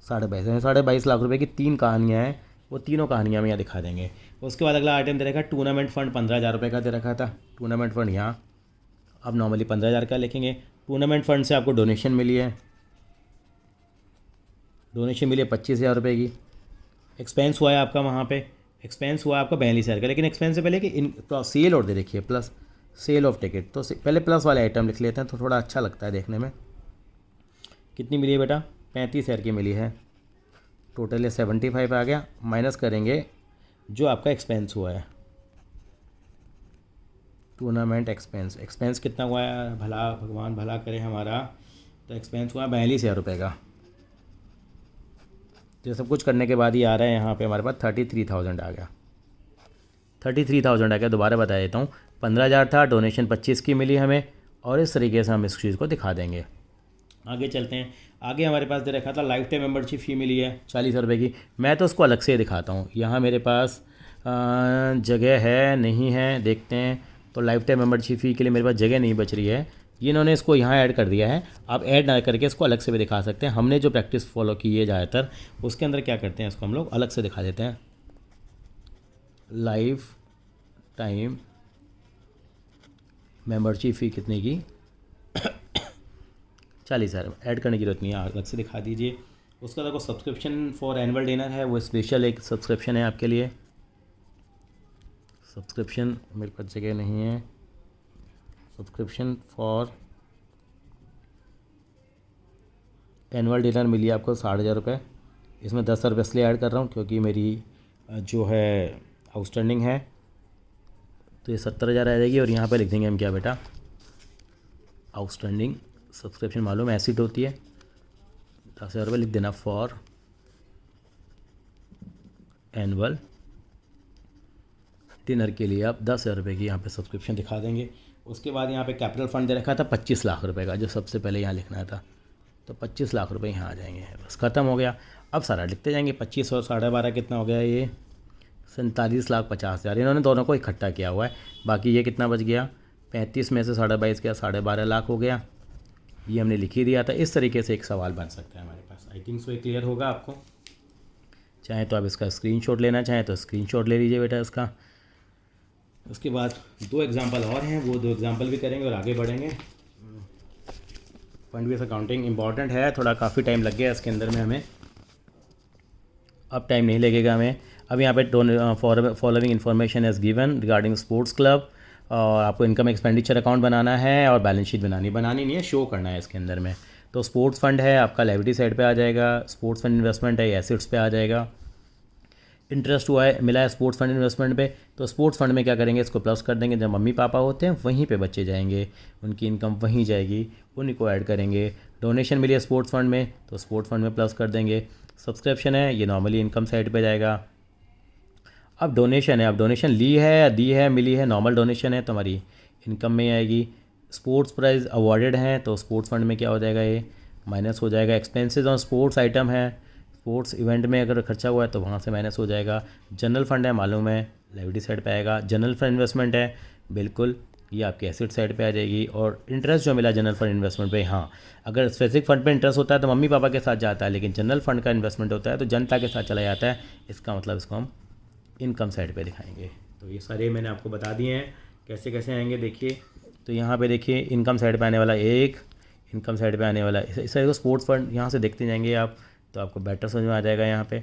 22.5 लाख रुपए की 3 कहानियाँ हैं, वो तीनों कहानियाँ में यहाँ दिखा देंगे। उसके बाद अगला आइटम दे रखा है टूर्नामेंट फंड, 15,000 रुपये का दे रखा था, टूर्नामेंट फंड यहाँ अब नॉर्मली 15,000 का लिखेंगे। टूर्नामेंट फंड से आपको डोनेशन मिली है, डोनेशन मिली है 25,000 रुपये की। एक्सपेंस हुआ है आपका वहाँ पे, एक्सपेंस हुआ है आपका 42,000 का, लेकिन एक्सपेंस से पहले कि इन सेल और दे रखिए प्लस सेल ऑफ टिकट, तो पहले प्लस वाले आइटम लिख लेते हैं तो थोड़ा अच्छा लगता है देखने में। कितनी मिली है बेटा, 35,000 की मिली है, टोटल 75 आ गया, माइनस करेंगे जो आपका एक्सपेंस हुआ है, टूर्नामेंट एक्सपेंस, एक्सपेंस कितना हुआ है, भला भगवान भला करे हमारा, तो एक्सपेंस हुआ 42,000 रुपये का। तो सब कुछ करने के बाद ही आ रहा है यहाँ पे हमारे पास 33,000 आ गया, 33,000 आ गया। दोबारा बता देता हूँ, 15,000 था, डोनेशन 25 की मिली हमें, और इस तरीके से हम इस चीज़ को दिखा देंगे। आगे चलते हैं, आगे हमारे पास दे रखा था लाइफ टाइम मेंबरशिप फ़ी मिली है 40 रुपये की, मैं तो उसको अलग से दिखाता हूँ। यहाँ मेरे पास जगह है नहीं है, देखते हैं, तो लाइफ टाइम मेंबरशिप फ़ी के लिए मेरे पास जगह नहीं बच रही है, ये इन्होंने इसको यहाँ ऐड कर दिया है। आप ऐड ना करके इसको अलग से भी दिखा सकते हैं, हमने जो प्रैक्टिस फॉलो की है ज़्यादातर उसके अंदर क्या करते हैं, इसको हम लोग अलग से दिखा देते हैं। लाइफ टाइम मेंबरशिप फ़ी कितने की, 40,000, ऐड करने की जरूरत नहीं है, अलग से दिखा दीजिए। उसका देखो सब्सक्रिप्शन फॉर एनुअल डिनर है, वो स्पेशल एक सब्सक्रिप्शन है आपके लिए, सब्सक्रिप्शन मेरे पास जगह नहीं है, सब्सक्रिप्शन फॉर एनुअल डिनर मिली आपको 60,000 रुपये, इसमें 10 रुपये इसलिए ऐड कर रहा हूँ क्योंकि मेरी जो है आउटस्टैंडिंग है, तो ये 70,000 आ जाएगी। और यहाँ पे लिख देंगे हम क्या बेटा, आउटस्टैंडिंग सब्सक्रिप्शन मालूम एसिड होती है, 10,000 रुपये लिख देना फॉर एनुअल डिनर के लिए आप 10,000 रुपये की यहाँ पे सब्सक्रिप्शन दिखा देंगे। उसके बाद यहाँ पे कैपिटल फ़ंड दे रखा था 25 लाख रुपए का, जो सबसे पहले यहाँ लिखना था, तो 25 लाख रुपए यहाँ आ जाएंगे। बस ख़त्म हो गया। अब सारा लिखते जाएंगे। 25 और 12.5 कितना हो गया, ये 47,50,000 इन्होंने दोनों को इकट्ठा किया हुआ है। बाकी ये कितना बच गया, 35 में से 22.5 गया, 12.5 लाख हो गया। ये हमने लिख ही दिया था। इस तरीके से एक सवाल बन सकता है हमारे पास। आई थिंक सो ये क्लियर होगा आपको। चाहे तो आप इसका स्क्रीनशॉट लेना चाहें तो स्क्रीनशॉट ले लीजिए बेटा इसका। उसके बाद 2 एग्जांपल और हैं, वो 2 एग्जांपल भी करेंगे और आगे बढ़ेंगे। फंड बेस अकाउंटिंग इंपॉर्टेंट है, थोड़ा काफ़ी टाइम लग गया इसके अंदर में हमें, अब टाइम नहीं लगेगा हमें। अब यहाँ पे following information as given regarding sports club, और आपको इनकम एक्सपेंडिचर अकाउंट बनाना है और बैलेंस शीट बनानी नहीं है, शो करना है इसके अंदर में। तो स्पोर्ट्स फंड है आपका लायबिलिटी साइड पे आ जाएगा, स्पोर्ट्स फंड इन्वेस्टमेंट है एसेट्स पे आ जाएगा। इंटरेस्ट हुआ है, मिला है स्पोर्ट्स फंड इन्वेस्टमेंट पे, तो स्पोर्ट्स फंड में क्या करेंगे, इसको प्लस कर देंगे। जब मम्मी पापा होते हैं वहीं पे बच्चे जाएंगे, उनकी इनकम वहीं जाएगी, उन्हीं को ऐड करेंगे। डोनेशन मिली है स्पोर्ट्स फंड में, तो स्पोर्ट्स फंड में प्लस कर देंगे। सब्सक्रिप्शन है, ये नॉर्मली इनकम साइड पे जाएगा। अब डोनेशन है, अब डोनेशन ली है, दी है, मिली है, नॉर्मल डोनेशन है तो हमारी इनकम में आएगी। स्पोर्ट्स प्राइज़ अवॉर्डेड हैं तो स्पोर्ट्स फंड में क्या हो जाएगा, ये माइनस हो जाएगा। एक्सपेंसेस ऑन स्पोर्ट्स आइटम है, स्पोर्ट्स इवेंट में अगर खर्चा हुआ है तो वहाँ से माइनस हो जाएगा। जनरल फंड है मालूम है, लायबिलिटी साइड पे आएगा। जनरल फंड इन्वेस्टमेंट है, बिल्कुल ये आपकी एसेट साइड पे आ जाएगी। और इंटरेस्ट जो मिला जनरल फंड इन्वेस्टमेंट पे, हाँ अगर स्पेसिफिक फंड पे इंटरेस्ट होता है तो मम्मी पापा के साथ जाता है, लेकिन जनरल फंड का इन्वेस्टमेंट होता है तो जनता के साथ चला जाता है। इसका मतलब इसको हम इनकम साइड पे दिखाएंगे। तो ये सारे मैंने आपको बता दिए हैं कैसे कैसे आएंगे। देखिए तो यहाँ पे देखिए इनकम साइड पे आने वाला एक, इनकम साइड पे आने वाला इस तरह स्पोर्ट्स फंड यहाँ से देखते जाएंगे आप तो आपको बेटर समझ में आ जाएगा। यहाँ पे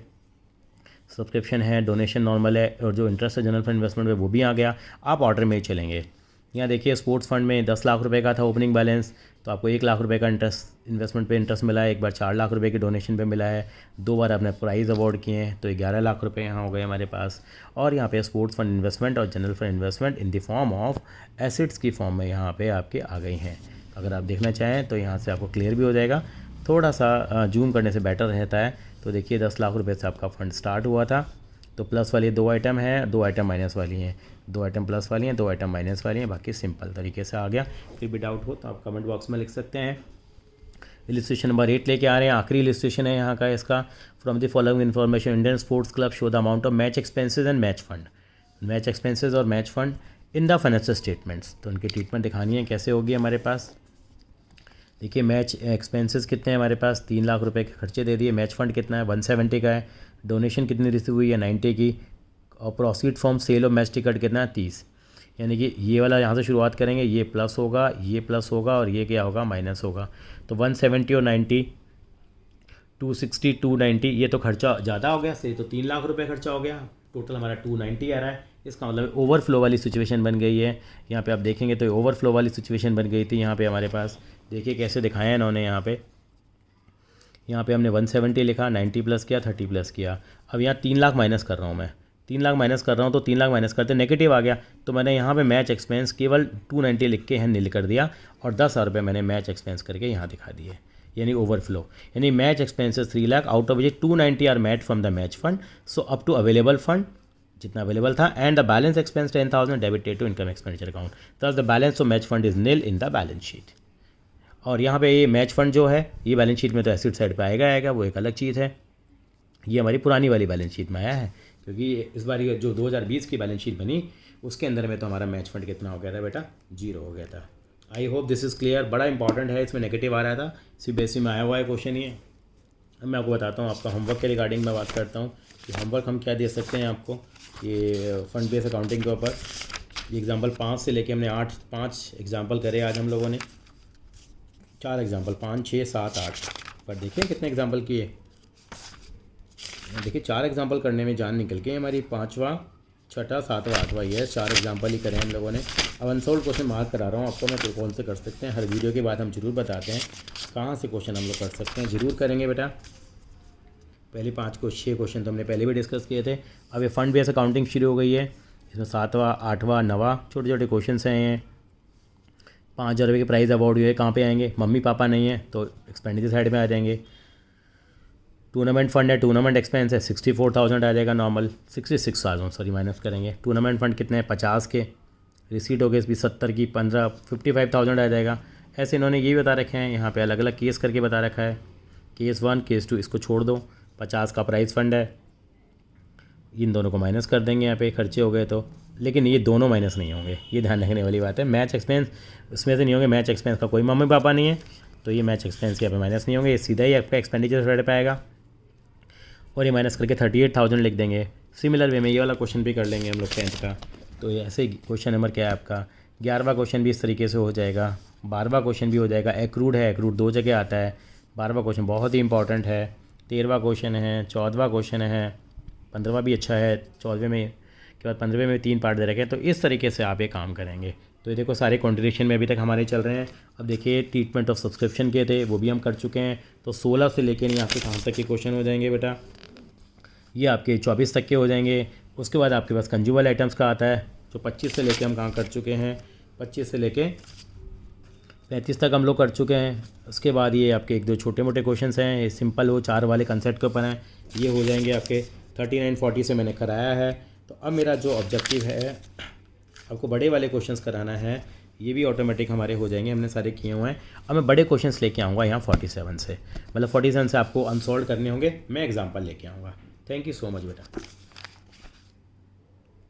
सब्सक्रिप्शन है, डोनेशन नॉर्मल है, और जो इंटरेस्ट है जनरल फंड इन्वेस्टमेंट में वो भी आ गया। आप ऑर्डर में ही चलेंगे। यहाँ देखिए स्पोर्ट्स फंड में 10 लाख रुपए का था ओपनिंग बैलेंस, तो आपको 1 लाख रुपए का इंटरेस्ट इन्वेस्टमेंट पे इंटरेस्ट मिला है, एक बार 4 लाख रुपए के डोनेशन पे मिला है, 2 बार आपने प्राइज़ अवार्ड किए हैं तो 11 लाख रुपए यहाँ हो गए हमारे पास। और यहाँ पे स्पोर्ट्स फंड इन्वेस्टमेंट और general fund investment in the form of assets की फॉर्म में यहाँ पे आपके आ गई हैं। अगर आप देखना चाहें तो यहाँ से आपको क्लियर भी हो जाएगा, थोड़ा सा जूम करने से बेटर रहता है। तो देखिए 10 लाख रुपये से आपका फ़ंड स्टार्ट हुआ था, तो प्लस वाली 2 आइटम हैं, 2 आइटम माइनस वाली हैं, 2 आइटम प्लस वाली हैं, 2 आइटम माइनस वाली हैं, बाकी सिंपल तरीके से आ गया। फिर भी डाउट हो तो आप कमेंट बॉक्स में लिख सकते हैं। इलिस्ट्रेशन नंबर 8 लेके आ रहे हैं, आखिरी इलिस्ट्रेशन है यहाँ का इसका। From the following information Indian sports club show the amount of match expenses and match fund, match expenses और match fund in the financial statements. तो उनकी ट्रीटमेंट दिखानी है कैसे होगी हमारे पास। देखिए मैच एक्सपेंसेस कितने हैं हमारे पास, 3 लाख रुपए के खर्चे दे दिए। मैच फंड कितना है, 170 का है। डोनेशन कितनी रिसीव हुई है, 90 की। और proceed from sale of match ticket कितना है, 30। यानी कि ये वाला यहाँ से शुरुआत करेंगे, ये प्लस होगा, ये प्लस होगा और ये क्या होगा, माइनस होगा। तो 170 और 90, 260, 290, ये तो खर्चा ज़्यादा हो गया सही, तो 3 लाख रुपये खर्चा हो गया। टोटल हमारा 290 आ रहा है। इसका मतलब ओवरफ्लो वाली सिचुएशन बन गई है। यहाँ पे आप देखेंगे तो ओवरफ्लो वाली सिचुएशन बन गई थी यहाँ पे हमारे पास। देखिए कैसे दिखाया है इन्होंने यहाँ पे हमने 170 लिखा, 90 प्लस किया, 30 प्लस किया। अब यहाँ 3 लाख माइनस कर रहा हूँ मैं, 3 लाख माइनस कर रहा हूँ, तो 3 लाख माइनस करते नेगेटिव आ गया। तो मैंने यहाँ पे मैच एक्सपेंस केवल 290 लिख के नील कर दिया और 10,000 रुपये मैंने मैच एक्सपेंस करके यहाँ दिखा दिए, यानी ओवरफ्लो। यानी match expenses 3 lakh, out of which 290 are match from the match fund, so up to available fund जितना अवेलेबल था, and the balance expense 10,000 debited to income expenditure account, thus the balance of match fund is nil in the balance sheet. और यहाँ पे ये match fund जो है ये balance sheet में तो एसेट साइड पे आएगा, वो एक अलग चीज़ है। ये हमारी पुरानी वाली बैलेंस शीट में आया है, क्योंकि इस बार जो 2020 की बैलेंस शीट बनी उसके अंदर में तो हमारा मैच फंड कितना हो गया था बेटा, 0 हो गया था। I hope this is clear. बड़ा इंपॉर्टेंट है, इसमें नेगेटिव आ रहा था, CBSE में आया हुआ है क्वेश्चन ये। अब मैं आपको बताता हूँ, आपका होमवर्क के रिगार्डिंग मैं बात करता हूँ कि होमवर्क हम क्या दे सकते हैं आपको ये फंड बेस अकाउंटिंग के ऊपर। ये एग्जाम्पल 5 से लेके हमने 5 एग्जाम्पल करे आज हम लोगों ने, 4 एग्जाम्पल, 5, 6, 7, 8 पर देखिए कितने एग्जाम्पल किए। देखिए 4 एग्जाम्पल करने में जान निकल के हमारी 5वां, 6ठा, 7वां, 8वां, ये 4 एग्जाम्पल ही करें हम लोगों ने। अब अनसोल्व क्वेश्चन मार्क करा रहा हूँ आपको मैं, तो कौन से कर सकते हैं। हर वीडियो के बाद हम जरूर बताते हैं कहाँ से क्वेश्चन हम लोग कर सकते हैं, ज़रूर करेंगे बेटा। पहले 6 क्वेश्चन तो हमने पहले भी डिस्कस किए थे। अब ये फंड बेस अकाउंटिंग शुरू हो गई है। इसमें 7वां 8वां 9वां छोटे छोटे क्वेश्चन हैं। ये 5,000 रुपये के प्राइज़ अवार्ड हुए कहाँ पे आएंगे? मम्मी पापा नहीं है तो एक्सपेंडिचर साइड में आ जाएंगे। टूर्नामेंट फंड है, टूर्नामेंट एक्सपेंस है 64,000 आ जाएगा नॉर्मल, 66,000 सॉरी माइनस करेंगे। टूर्नामेंट फंड कितने हैं? 50 के। रिसीट हो गए इसकी 70 की, 55,000 आ जाएगा। ऐसे इन्होंने ये बता रखे हैं, यहाँ पे अलग अलग केस करके बता रखा है। केस 1 केस 2 इसको छोड़ दो। 50 का प्राइज़ फंड है, इन दोनों को माइनस कर देंगे यहाँ पे खर्चे हो गए तो। लेकिन ये दोनों माइनस नहीं होंगे, ये ध्यान रखने वाली बात है। मैच एक्सपेंस इसमें से नहीं होंगे। मैच एक्सपेंस का कोई मम्मी पापा नहीं है तो ये मैच एक्सपेंस यहाँ पे माइनस नहीं होंगे, ये सीधा ही आपका एक्सपेंडिचर साइड पे आएगा और ये माइनस करके 38,000 लिख देंगे। सिमिलर वे में ये वाला क्वेश्चन भी कर लेंगे हम लोग 10th का। तो ये ऐसे क्वेश्चन नंबर क्या है आपका? 11वां क्वेश्चन भी इस तरीके से हो जाएगा। 12वां क्वेश्चन भी हो जाएगा। एक्रूड है, एक्रूड 2 जगह आता है। 12वां क्वेश्चन बहुत ही इंपॉर्टेंट है। 13वां क्वेश्चन है, 14वां क्वेश्चन है, 15वां भी अच्छा है। 14वें में के बाद 15वें में 3 पार्ट दे रखे हैं। तो इस तरीके से आप ये काम करेंगे। तो ये देखो सारे कॉन्ट्रीब्यूशन में अभी तक हमारे चल रहे हैं। अब देखिए ट्रीटमेंट ऑफ सब्सक्रिप्शन के थे वो भी हम कर चुके हैं। तो 16 से लेकर यहाँ पे कहाँ तक के क्वेश्चन हो जाएंगे बेटा? ये आपके 24 तक के हो जाएंगे। उसके बाद आपके पास कंज्यूमर आइटम्स का आता है जो 25 से लेके हम कहाँ कर चुके हैं? 25 से लेके 35 तक हम लोग कर चुके हैं। उसके बाद ये आपके 1-2 छोटे मोटे क्वेश्चंस हैं, ये सिंपल वो 4 वाले कंसेप्ट के ऊपर हैं, ये हो जाएंगे आपके 39-40 से मैंने कराया है। तो अब मेरा जो ऑब्जेक्टिव है आपको बड़े वाले क्वेश्चंस कराना है, ये भी ऑटोमेटिक हमारे हो जाएंगे, हमने सारे किए हुए हैं। अब मैं बड़े क्वेश्चंस लेके आऊँगा यहाँ 47 से, मतलब 47 से आपको अनसॉल्व करने होंगे, मैं एग्जाम्पल लेके आऊँगा। थैंक यू सो मच बेटा।